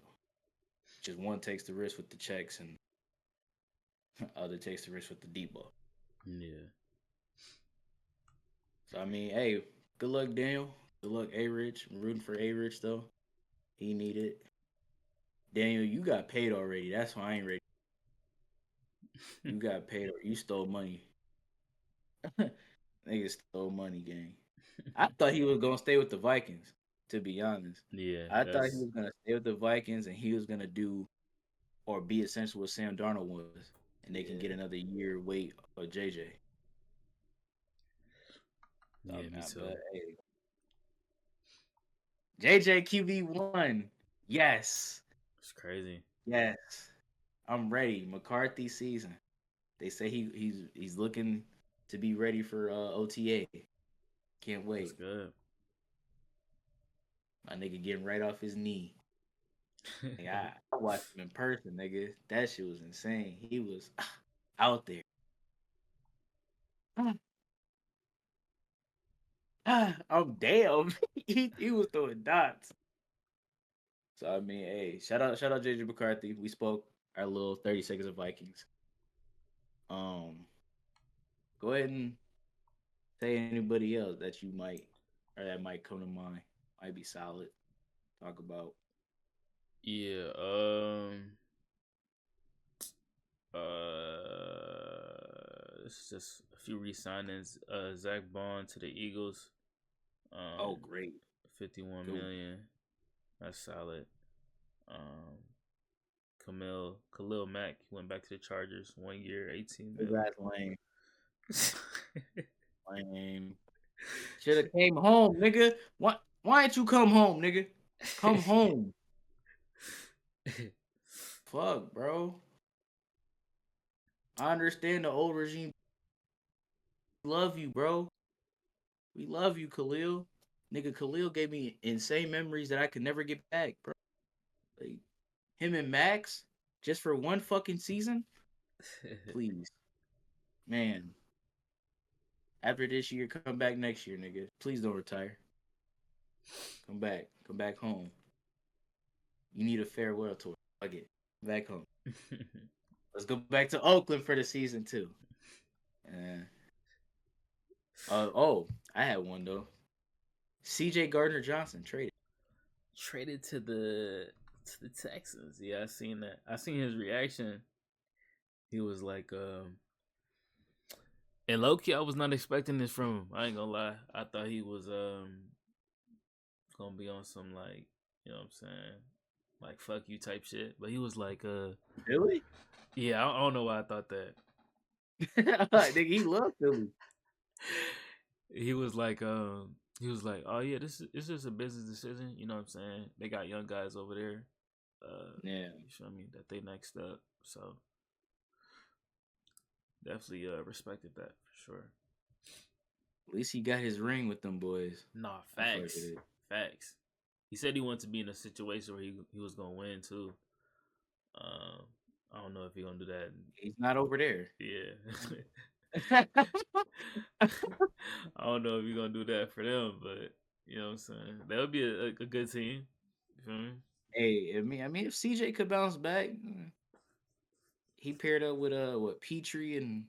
Just one takes the risk with the checks and other takes the risk with the deep ball. Yeah. So I mean, hey, good luck, Daniel. Good luck, A. Rich. I'm rooting for A. Rich though. He need it. Daniel, you got paid already. That's why I ain't ready. You got paid. Or you stole money. Nigga stole money, gang. I thought he was gonna stay with the Vikings. To be honest, Yeah, I thought he that's was gonna stay with the Vikings and he was gonna do or be essentially what Sam Darnold was, and they can yeah. get another year wait for JJ. Yeah, me too. But hey, JJ QB1. Yes, It's crazy. yes. I'm ready. McCarthy season. They say he's looking to be ready for OTA. Can't That's wait. good. My nigga getting right off his knee. Like, I watched him in person, nigga. That shit was insane. He was out there. I'm damn. He was throwing dots. So I mean, hey, shout out JJ McCarthy. We spoke our little 30 seconds of Vikings. Go ahead and say anybody else that you might or that might come to mind. Might be solid. Talk about. Yeah. This is just a few re-signings. Zach Bond to the Eagles. Oh, Um, great. 51 Good. million. That's solid. Um, Khalil Mack. He went back to the Chargers 1 year, 18 His mil. ass lame. Lame. Should have came home, nigga. Why ain't you come home, nigga? Come home. Fuck, bro. I understand the old regime. We love you, bro. We love you, Khalil. Nigga, Khalil gave me insane memories that I could never get back, bro. Like, him and Max, just for one fucking season? Please. Man. After this year, come back next year, nigga. Please don't retire. Come back. Come back home. You need a farewell tour. Fuck it. Back home. Let's go back to Oakland for the season, too. I had one, though. CJ Gardner Johnson traded. Traded to the Texans. Yeah, I seen that. I seen his reaction. He was like, and low key, I was not expecting this from him. I ain't gonna lie. I thought he was gonna be on some like, you know what I'm saying, like fuck you type shit. But he was like, Really? yeah, I don't know why I thought that. Nigga, he loved Philly. He was like, oh yeah, this is, it's just a business decision. You know what I'm saying? They got young guys over there. Yeah. You feel me? That they next up. So definitely respected that for sure. At least he got his ring with them boys. Nah, facts. Facts. He said he wanted to be in a situation where he was gonna win too. I don't know if he's gonna do that. He's not over there. Yeah. I don't know if he's gonna do that for them, but you know what I'm saying? That would be a good team. You feel me? Hey, I mean, if CJ could bounce back, he paired up with Petrie and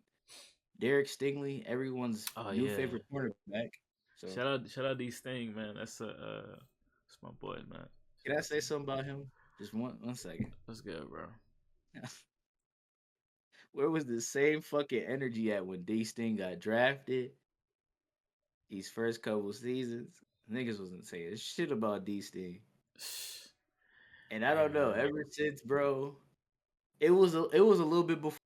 Derek Stingley, everyone's new favorite cornerback. So shout out these thing, man. That's my boy, man. Can I say something about him? Just one second. That's good, bro. Where was the same fucking energy at when D Sting got drafted? These first couple seasons, niggas wasn't saying shit about D Sting. And I don't know, ever since, bro, it was a little bit before,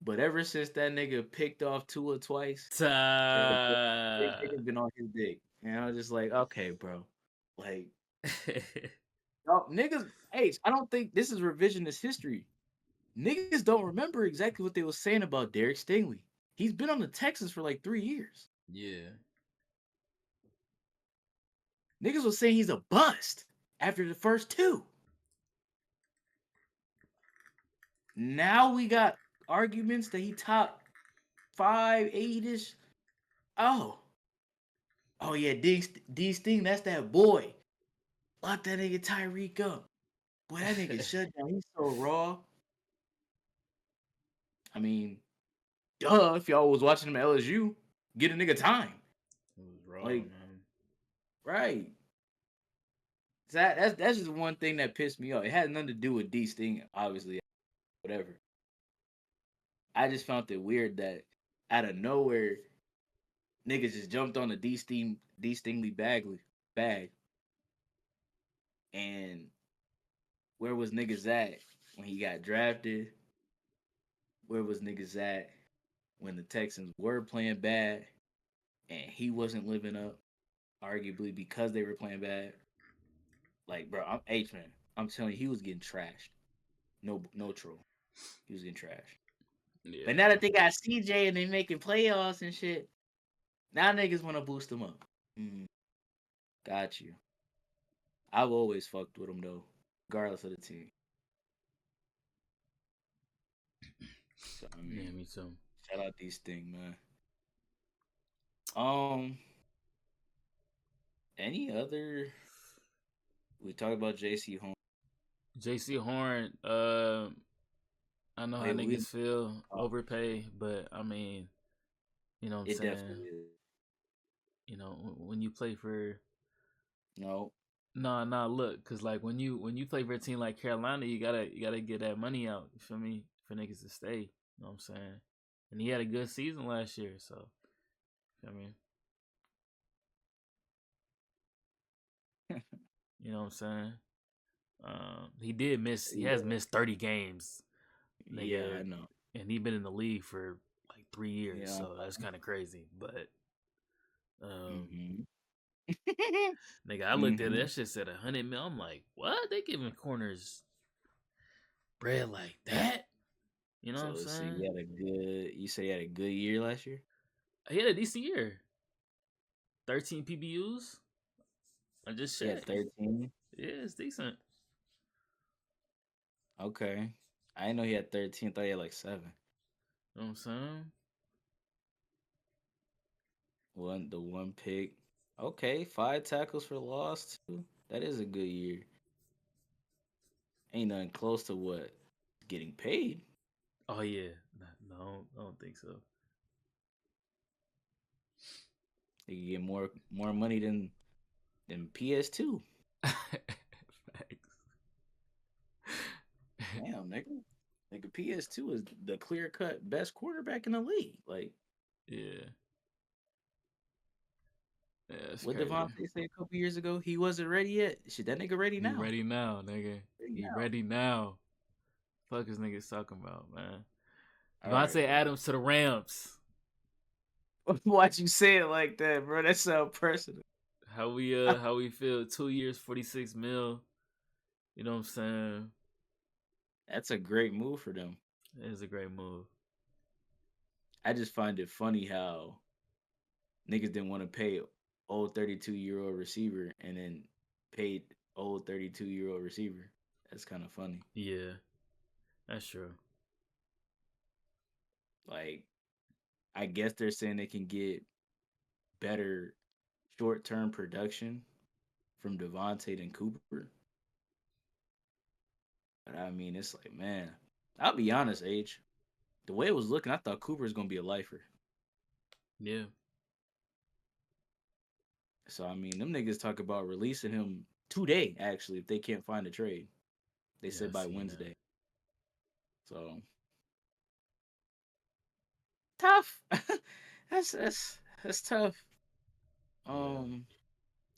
but ever since that nigga picked off Tua twice, niggas been on his dick. And I was just like, okay, bro. Like, niggas, hey, I don't think this is revisionist history. Niggas don't remember exactly what they were saying about Derek Stingley. He's been on the Texans for like 3 years. Yeah. Niggas was saying he's a bust after the first 2. Now we got arguments that he top 5, 8-ish. Oh yeah, D Sting, that's that boy. Lock that nigga Tyreek up. Boy, that nigga shut down. He's so raw. I mean, duh, if y'all was watching him at LSU, get a nigga time. It was raw, like, man. Right. That's just one thing that pissed me off. It had nothing to do with D Sting, obviously, whatever. I just found it weird that out of nowhere, niggas just jumped on the D Stingley bag. And where was niggas at when he got drafted? Where was niggas at when the Texans were playing bad and he wasn't living up, arguably because they were playing bad? Like, bro, I'm H-Man. I'm telling you, he was getting trashed. No troll. He was getting trashed. Yeah. But now that they got CJ and they making playoffs and shit, now niggas want to boost him up. Got you. I've always fucked with him though, regardless of the team. So, I mean, yeah, me too. Shout out these things, man. Any other? We talked about J.C. Horn. J.C. Horn. I know how niggas feel overpay, but I mean, you know what I'm saying? It definitely is. You know, when you play for look, cause like when you play for a team like Carolina, you gotta get that money out. You feel me? For niggas to stay. You know what I'm saying? And he had a good season last year, so I mean, you know what I'm saying? He did miss. He has Yeah, missed 30 games, yeah, nigga, I know. and he been in the league for like 3 years. Yeah. So that's kind of crazy. But um, Mm-hmm. nigga, I looked at it. Mm-hmm. That shit said 100 mil. I'm like, what? They giving corners bread like that? You know what I'm So saying? you had a good. You say you had a good year last year. He had a decent year. 13 PBUs. I just He had checked. 13. Yeah, it's decent. Okay, I didn't know he had 13. I thought he had like 7. You know what I'm saying? The one pick. Okay, 5 tackles for loss too. That is a good year. Ain't nothing close to what getting paid. Oh yeah. No, I don't think so. They can get more money than PS2. Facts. Damn, nigga. Nigga, PS2 is the clear cut best quarterback in the league. Like, Yeah. Yeah, that's what crazy. Devontae say a couple years ago? He wasn't ready yet. Shit, that nigga ready He now. ready now, nigga. Ready He now. ready now. Fuck is niggas talking about, man. All right, Devontae bro. Adams to the Rams. Why'd you say it like that, bro? That sound personal. How we feel? 2 years, 46 mil. You know what I'm saying? That's a great move for them. It is a great move. I just find it funny how niggas didn't want to pay old 32-year-old receiver and then paid old 32-year-old receiver. That's kind of funny. Yeah, that's true. Like, I guess they're saying they can get better short-term production from Devontae than Cooper. But I mean, it's like, man, I'll be honest, Age. The way it was looking, I thought Cooper was gonna be a lifer. Yeah. So I mean, them niggas talk about releasing him today. Actually, if they can't find a trade, they Yeah, I said by seen that. Wednesday. So tough. that's tough. Yeah. Um,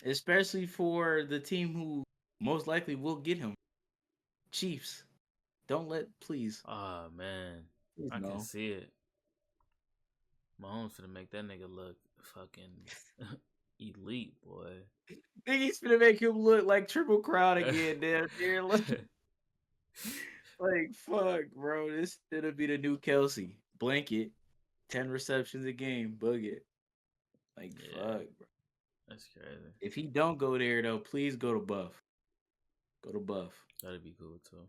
especially for the team who most likely will get him. Chiefs. Don't let Oh man, please I can no. see it. Mahomes finna make that nigga look fucking elite, boy. Niggas finna make him look like Triple Crown again, damn near. Like fuck, bro. This gonna be the new Kelsey. Blanket, 10 receptions a game, bug it. Like Yeah, fuck, bro. that's crazy. If he don't go there though, please go to Buff. Go to Buff. That'd be cool too.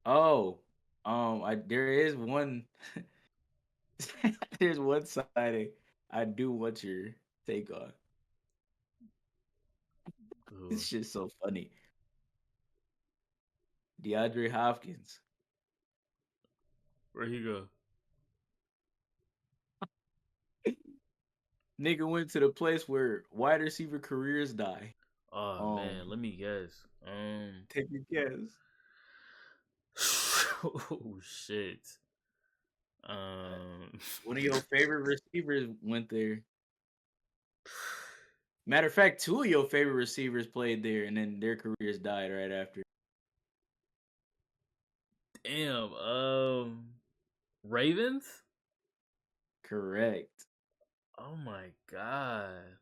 Oh, I there is one. There's one side I do want your take on. Cool. This shit's so funny. DeAndre Hopkins. Where he go? Nigga went to the place where wide receiver careers die. Oh man, let me guess. Take a guess. Oh shit. Um, One of your favorite receivers went there. Matter of fact, two of your favorite receivers played there, and then their careers died right after. damn. Ravens. Correct. Oh my god.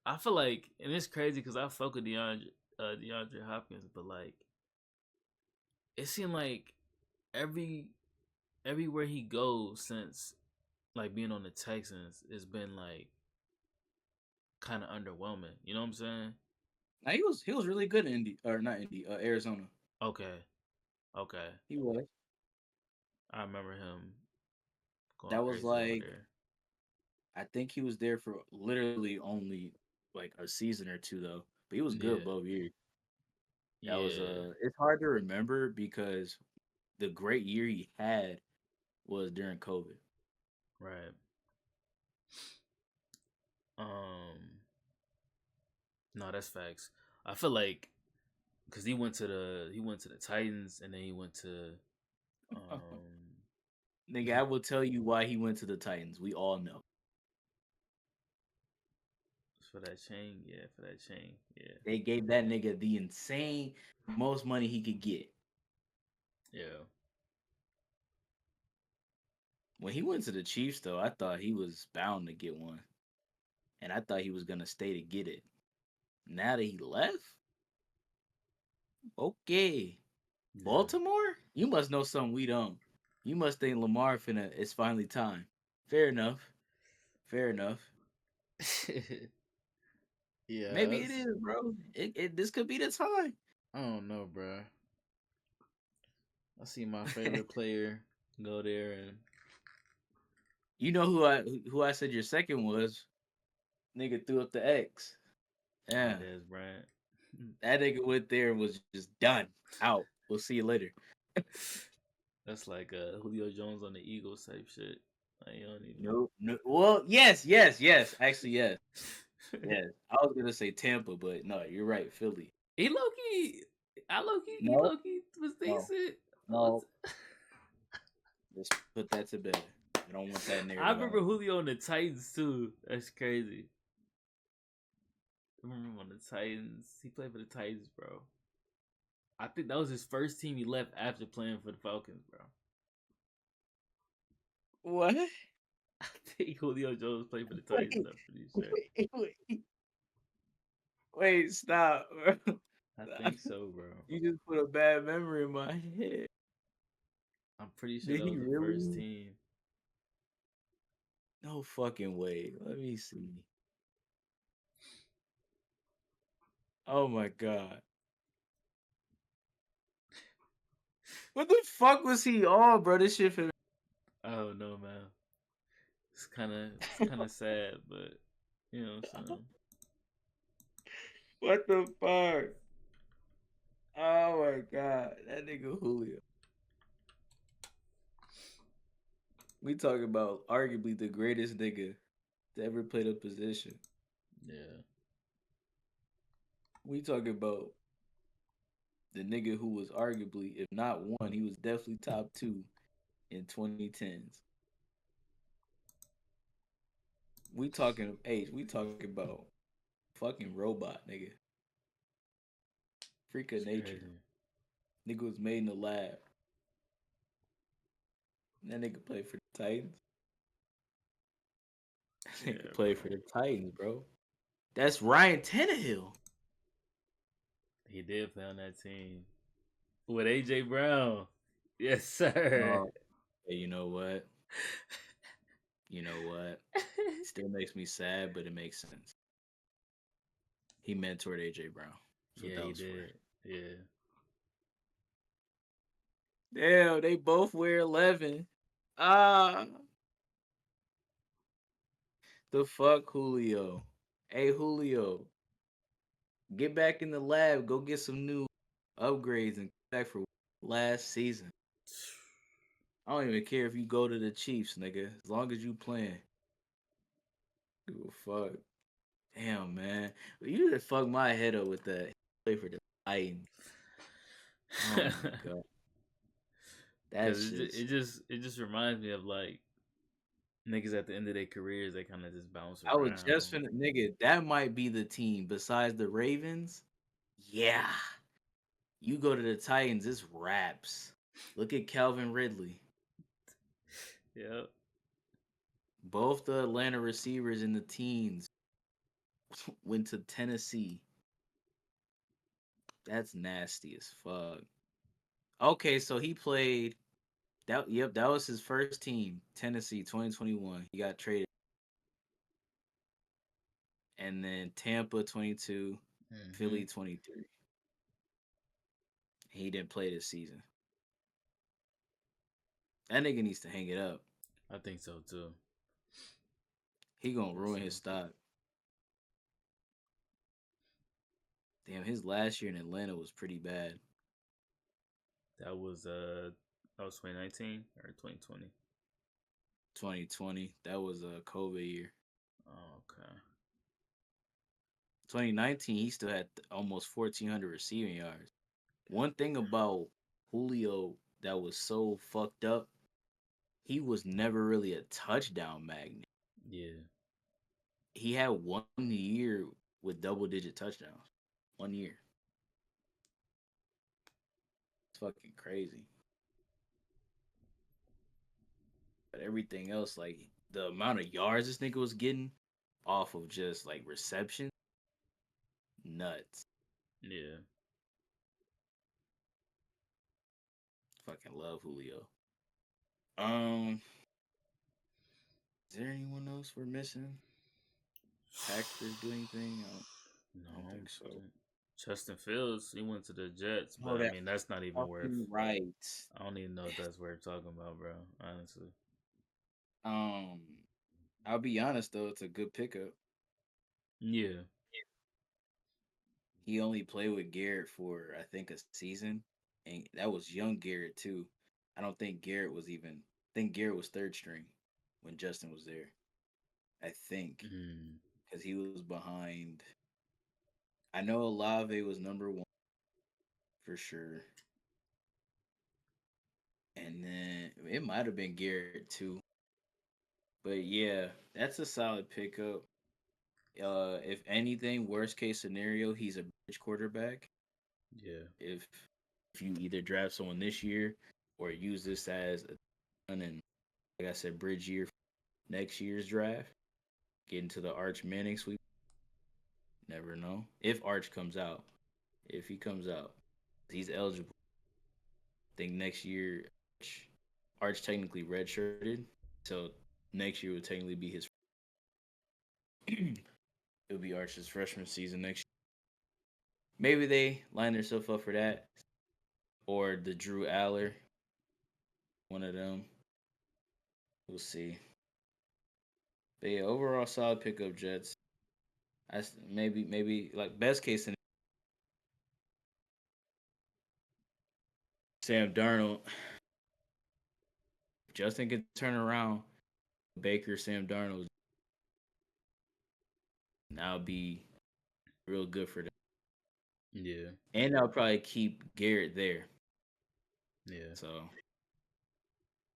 I feel like, and it's crazy because I fuck with DeAndre Hopkins, but like, it seemed like every everywhere he goes since like being on the Texans, it's been like kind of underwhelming. You know what I'm saying? Now he was really good in Indy or not Indy, Arizona. Okay, okay. He was. I remember him going That was crazy over like there. I think he was there for literally only like a season or two though. But he was good Yeah, both years. That was yeah, it's hard to remember because the great year he had was during COVID. right. Um, no, that's facts. I feel like because he went to the Titans and then he went to um Nigga, I will tell you why he went to the Titans. We all know. For that chain, yeah, for that chain, yeah, They gave that nigga the insane most money he could get. yeah. When he went to the Chiefs, though, I thought he was bound to get one, and I thought he was gonna stay to get it. Now that he left, okay, Baltimore, you must know something we don't. You must think Lamar finna. It's finally time. Fair enough. Fair enough. Yeah. Maybe it Yes. is, bro. This could be the time. I don't know, bro. I see my favorite player go there and You know who I said your second was? Nigga threw up the X. oh, Yeah, there's Bryant. that nigga went there and was just done. Out. We'll see you later. That's like Julio Jones on the Eagles type shit. Like, you don't even. No, no. Well, yes. Actually, yes, yes. I was gonna say Tampa, but no, you're right. Philly. He low key, he No, low key was no, decent. no. Let's put that to bed. I don't want that I narrative remember out. Julio on the Titans too. That's crazy. I remember him on the Titans. He played for the Titans, bro. I think that was his first team he left after playing for the Falcons, bro. What? I think Julio Jones played for the Titans. Wait, I'm pretty sure. wait, stop, bro. I Stop. think so, bro. You just put a bad memory in my head. I'm pretty sure Did that he was the first really? team. No fucking way. Let me see. Oh my god. What the fuck was he on, bro? This shit for I don't know, man. It's kind of sad, but you know what I'm saying. what the fuck? Oh my god. That nigga Julio. We talking about arguably the greatest nigga to ever play the position. Yeah, We talking about the nigga who was arguably, if not one, he was definitely top two in 2010s. We talking about fucking robot, nigga. Freak of it's nature. crazy. Nigga was made in the lab. That nigga played for the Titans. That Yeah, nigga played bro. for the Titans, bro. That's Ryan Tannehill. He did play on that team with AJ Brown. Yes, sir. Oh, hey, you know what? You know what? Still makes me sad, but it makes sense. He mentored AJ Brown. That's what Yeah, that he was for. did. Yeah. Damn, they both wear 11. Ah, the fuck, Julio. Hey, Julio, get back in the lab. Go get some new upgrades and come back for last season. I don't even care if you go to the Chiefs, nigga. As long as you playing. Give a fuck. Damn, man. You just fucked my head up with that. He played for the Titans. Oh my god. Because That's just. it just reminds me of like niggas at the end of their careers. They kind of just bounce I was just around. finna, nigga. That might be the team besides the Ravens. Yeah. You go to the Titans, it's raps. Look at Calvin Ridley. Yep. Both the Atlanta receivers in the teens went to Tennessee. That's nasty as fuck. Okay, so he played that. Yep, that was his first team, Tennessee, 2021. He got traded, and then Tampa 22, Hmm. Philly 23. He didn't play this season. That nigga needs to hang it up. I think so too. He I gonna think ruin so his too. stock. Damn, his last year in Atlanta was pretty bad. That was 2019 or 2020. 2020, that was a COVID year. Oh, okay. 2019, he still had almost 1,400 receiving yards. One thing about Julio that was so fucked up, he was never really a touchdown magnet. Yeah. he had 1 year with double-digit touchdowns. 1 year. It's fucking crazy. But everything else, like the amount of yards this nigga was getting off of just like reception, nuts. Yeah. Fucking love Julio. Um, is there anyone else we're missing? Packers do anything? I don't No. think so. Justin Fields, he went to the Jets, but Oh, I that mean that's not even worth. fucking right. I don't even know if that's worth talking about, bro. Honestly. Um, I'll be honest though, it's a good pickup. Yeah. He only played with Garrett for I think a season, and that was young Garrett too. I don't think Garrett was even. I think Garrett was third string when Justin was there. I think Mm. because he was behind. I know Olave was number one for sure, and then it might have been Garrett too. But yeah, that's a solid pickup. If anything, worst case scenario, he's a bridge quarterback. Yeah. If you either draft someone this year or use this as a and like I said, bridge year next year's draft, get into the Arch Manning sweep. Never know if Arch comes out. If he comes out, he's eligible. I think next year, Arch technically redshirted, so next year would technically be his. It'll be Arch's freshman season next year. Maybe they line themselves up for that, or the Drew Aller, one of them. We'll see. But yeah, overall solid pickup Jets. Maybe like best case scenario, Sam Darnold. Justin can turn around. Baker, Sam Darnold, now be real good for them. Yeah. And I'll probably keep Garrett there. Yeah. So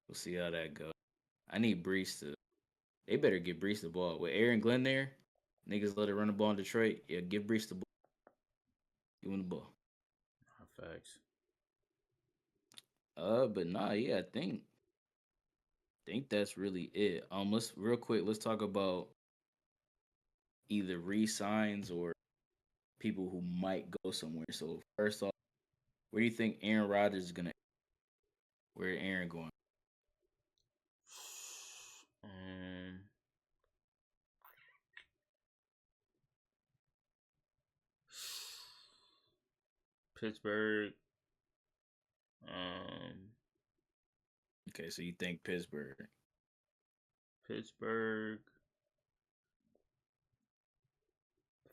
we'll see how that goes. I need Brees to. They better give Brees the ball with Aaron Glenn there. Niggas let it run the ball in Detroit. Yeah, give Brees the ball. Give him the ball. Facts. But nah, yeah, I think that's really it. Let's real quick. Let's talk about either re-signs or people who might go somewhere. So first off, where do you think Aaron Rodgers is gonna? Where Aaron going? Um. Pittsburgh. Um. Okay, so you think Pittsburgh? Pittsburgh.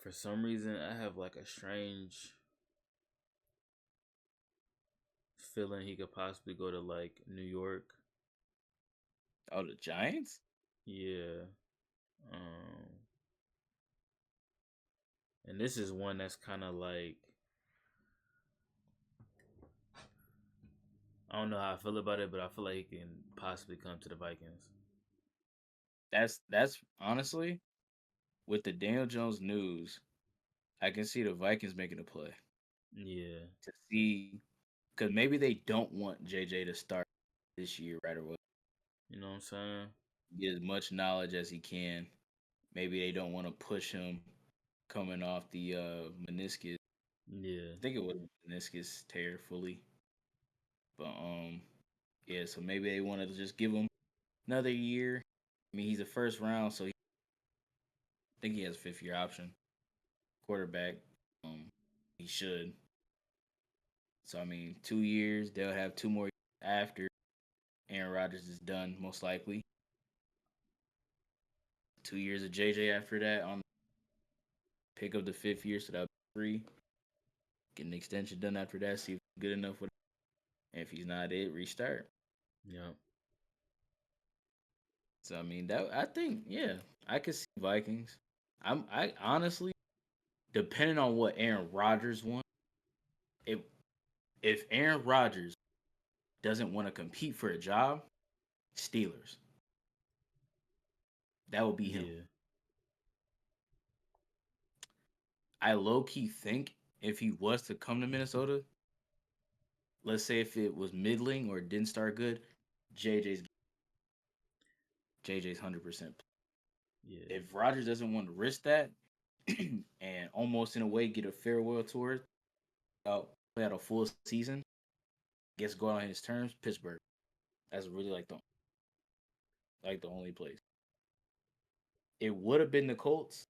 For some reason, I have like a strange feeling he could possibly go to like New York. Oh, the Giants? Yeah. Um. And this is one that's kind of like I don't know how I feel about it, but I feel like he can possibly come to the Vikings. That's honestly with the Daniel Jones news, I can see the Vikings making a play Yeah. to see because maybe they don't want JJ to start this year right away. You know what I'm saying? Get as much knowledge as he can. Maybe they don't want to push him coming off the meniscus. Yeah. I think it was meniscus tear fully, but yeah. So maybe they wanted to just give him another year. I mean, he's a first round, so I think he has a 5th year option. Quarterback. He should. So I mean, 2 years. They'll have 2 more after Aaron Rodgers is done, most likely. 2 years of JJ after that on pick up the 5th year, so that'll be 3. Get an extension done after that. See if he's good enough with. And if he's not, it restart. Yeah. So I mean, that I think yeah, I could see Vikings. I honestly, depending on what Aaron Rodgers wants, if if Aaron Rodgers doesn't want to compete for a job, Steelers. That would be him. Yeah. I low key think if he was to come to Minnesota, let's say if it was middling or didn't start good, JJ's JJ's 100%. Yeah, If Rodgers doesn't want to risk that and almost in a way get a farewell tour out, play out a full season, gets go on his terms, Pittsburgh. That's really like the only place. It would have been the Colts,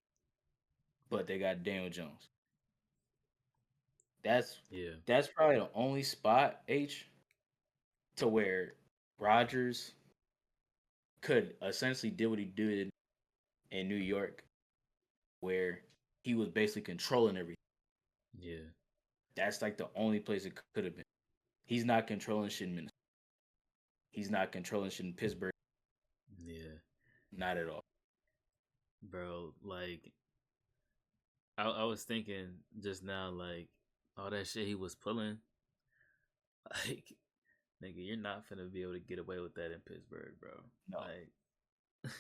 but they got Daniel Jones. That's yeah, that's probably the only spot H to where Rodgers could essentially do what he did in New York, where he was basically controlling everything. yeah, That's like the only place it could have been. He's not controlling shit in Minnesota. He's not controlling shit in Pittsburgh. yeah, Not at all. bro. Like, I was thinking just now, like all that shit he was pulling, like, nigga, you're not finna be able to get away with that in Pittsburgh, bro. No. Like,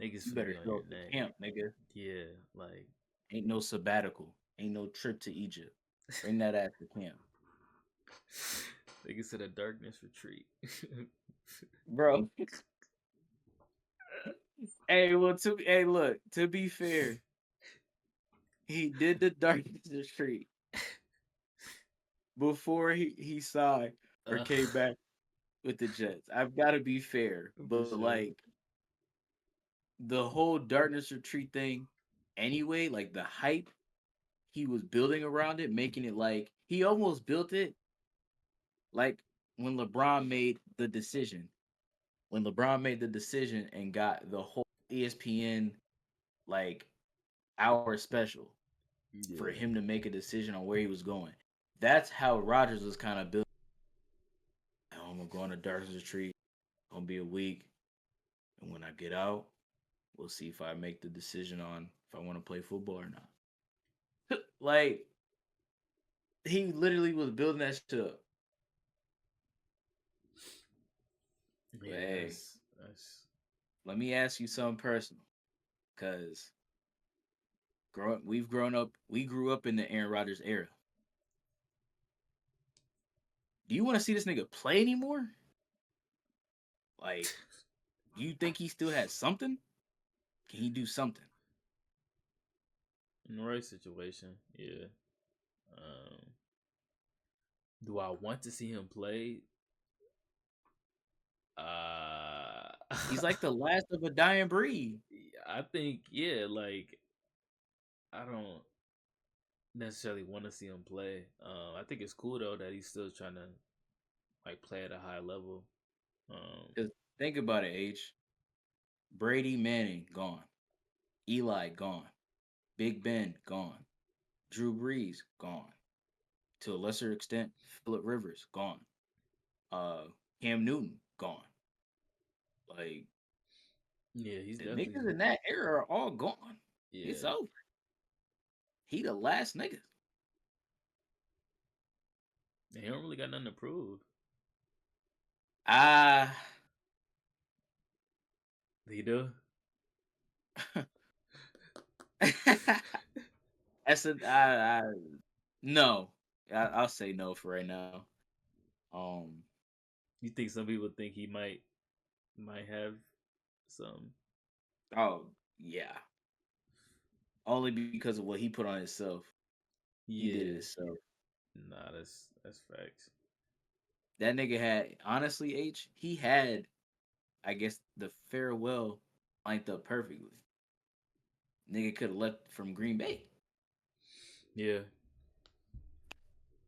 niggas You finna better be on show your up to neck. camp, nigga. Yeah, like, Ain't no sabbatical. Ain't no trip to Egypt. Bring that ass to camp. niggas said a darkness retreat. Bro. Hey, well, hey, look, to be fair, he did the darkness retreat before he signed or uh, came back with the Jets. I've got to be fair, for but sure. like the whole darkness retreat thing, anyway, like the hype he was building around it, making it like he almost built it like when LeBron made the decision. When LeBron made the decision and got the whole ESPN like hour special for Yeah, him to make a decision on where he was going. That's how Rodgers was kind of built. I'm gonna go on a darkness retreat. Gonna be a week, and when I get out, we'll see if I make the decision on if I want to play football or not. Like he literally was building that shit up. But yeah, hey, that's let me ask you something personal, because we grew up in the Aaron Rodgers era. Do you want to see this nigga play anymore? Like, do you think he still has something? Can he do something? in the right situation. Yeah. Um, do I want to see him play? Uh, He's like the last of a dying breed. I think yeah. Like I don't necessarily want to see him play. I think it's cool though that he's still trying to like play at a high level. Um, Because think about it, H. Brady Manning gone. Eli gone. Big Ben gone. Drew Brees gone. To a lesser extent, Philip Rivers gone. Uh, Cam Newton gone. Like yeah, he's the definitely niggas in that era are all gone. It's yeah. over. He the last nigga. He don't really got nothing to prove. Ah, He do. that's no. I'll say no for right now. Um, You think some people think he might have some? oh yeah, only because of what he put on himself. He did it Yeah. himself. Nah, that's facts. That nigga had honestly, H. He had, I guess, the farewell lined up perfectly. Nigga could have left from Green Bay. Yeah.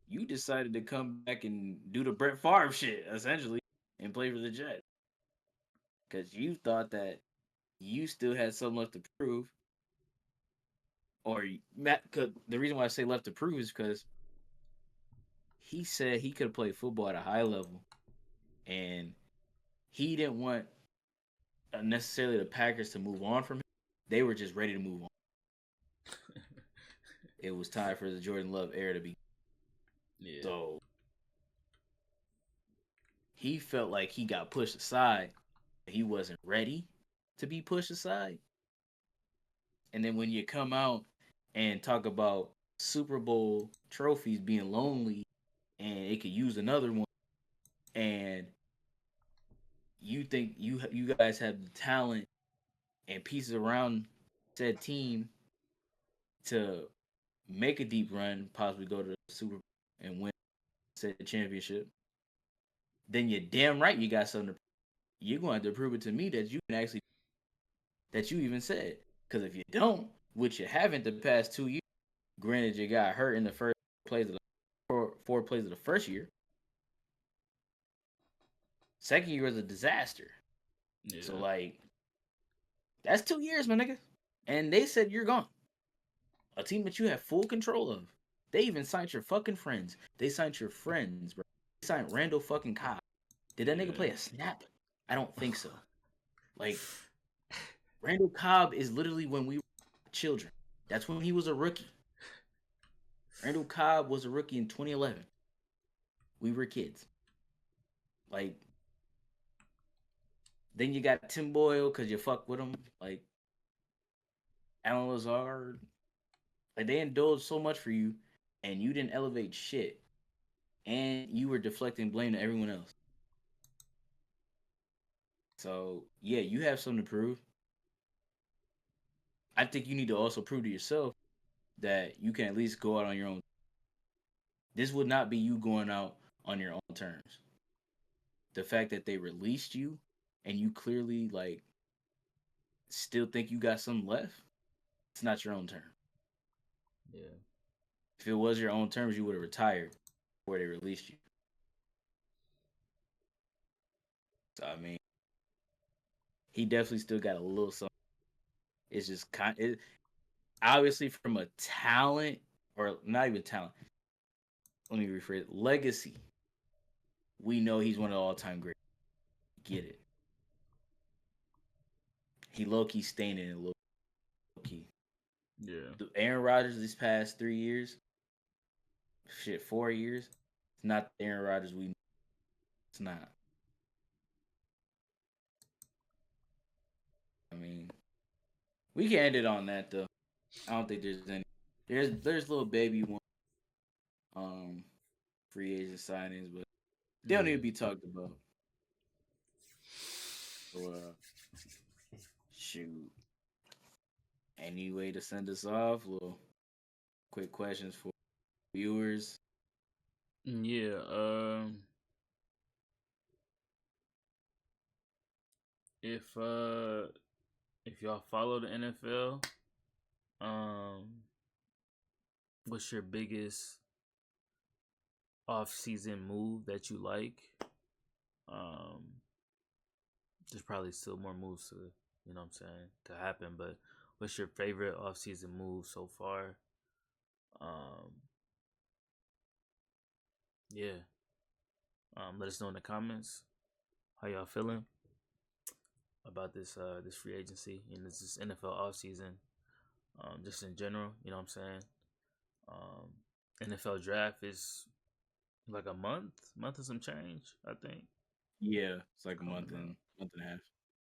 You decided to come back and do the Brett Favre shit essentially and play for the Jets because you thought that you still had something left to prove. Or Matt, the reason why I say left to prove is because he said he could play football at a high level, and he didn't want necessarily the Packers to move on from him. They were just ready to move on. It was time for the Jordan Love era to be. Yeah. So he felt like he got pushed aside. He wasn't ready to be pushed aside. And then when you come out and talk about Super Bowl trophies being lonely and it could use another one, and you think you guys have the talent and pieces around said team to make a deep run, possibly go to the Super Bowl and win said championship, then you're damn right you got something to. You're going to have to prove it to me that you can actually that you even said. Because if you don't, which you haven't the past 2 years, granted you got hurt in the first plays of the four plays of the first year. Second year was a disaster. Yeah. So like, that's 2 years, my nigga. And they said you're gone. A team that you have full control of. They even signed your fucking friends. They signed your friends, bro. They signed Randall fucking Cobb. Did that nigga play a snap? I don't think so. Like, Randall Cobb is literally when we were children. That's when he was a rookie. Randall Cobb was a rookie in 2011. We were kids. Like, then you got Tim Boyle because you fuck with him. Like, Alan Lazard. Like, they indulged so much for you, and you didn't elevate shit. And you were deflecting blame to everyone else. So, yeah, you have something to prove. I think you need to also prove to yourself that you can at least go out on your own. This would not be you going out on your own terms. The fact that they released you and you clearly like still think you got something left, it's not your own term. Yeah. If it was your own terms, you would have retired before they released you. So I mean, he definitely still got a little something. It's just obviously from a talent or not even talent. Let me rephrase it. Legacy. We know he's one of the all-time greats. Get it. He low-key staying in it low-key. Yeah. Aaron Rodgers these past 3 years, 4 years, it's not the Aaron Rodgers we know. It's not. I mean, we can end it on that though. I don't think there's any. There's little baby one free agent signings, but they don't need to be talked about. So, shoot. Any way to send us off? Little quick questions for viewers. Yeah. If y'all follow the NFL, what's your biggest off-season move that you like? There's probably still more moves to, what I'm saying, to happen, but what's your favorite off-season move so far? Yeah. Let us know in the comments how y'all feeling about this free agency and this NFL offseason. Just in general, you know what I'm saying? NFL draft is like a month or some change, I think. Yeah, it's like a month and a half.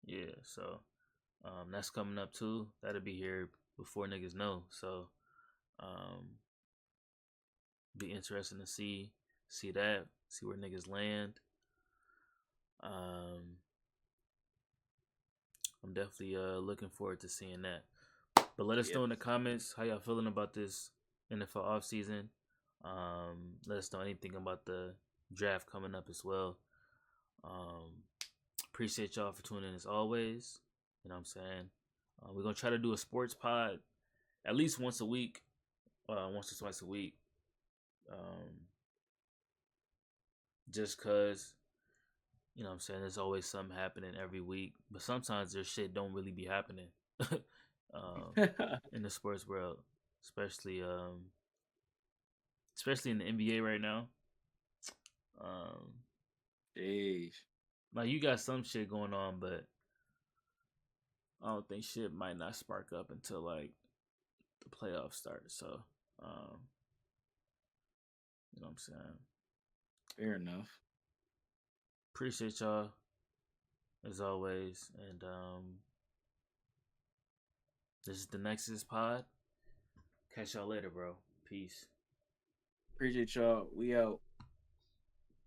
Yeah, so that's coming up too. That'll be here before niggas know. So be interesting to see that, see where niggas land. I'm definitely looking forward to seeing that. But let us know in the comments how y'all feeling about this NFL offseason. Let us know anything about the draft coming up as well. Appreciate y'all for tuning in as always. You know what I'm saying? We're going to try to do a sports pod at least once a week, once or twice a week. Just because, you know what I'm saying, there's always something happening every week. But sometimes there's shit don't really be happening in the sports world, especially in the NBA right now. Jeez. Like, you got some shit going on, but I don't think shit might not spark up until like the playoffs start. So, you know what I'm saying? Fair enough. Appreciate y'all as always, and this is the Nexus Pod. Catch y'all later, bro. Peace. Appreciate y'all. We out.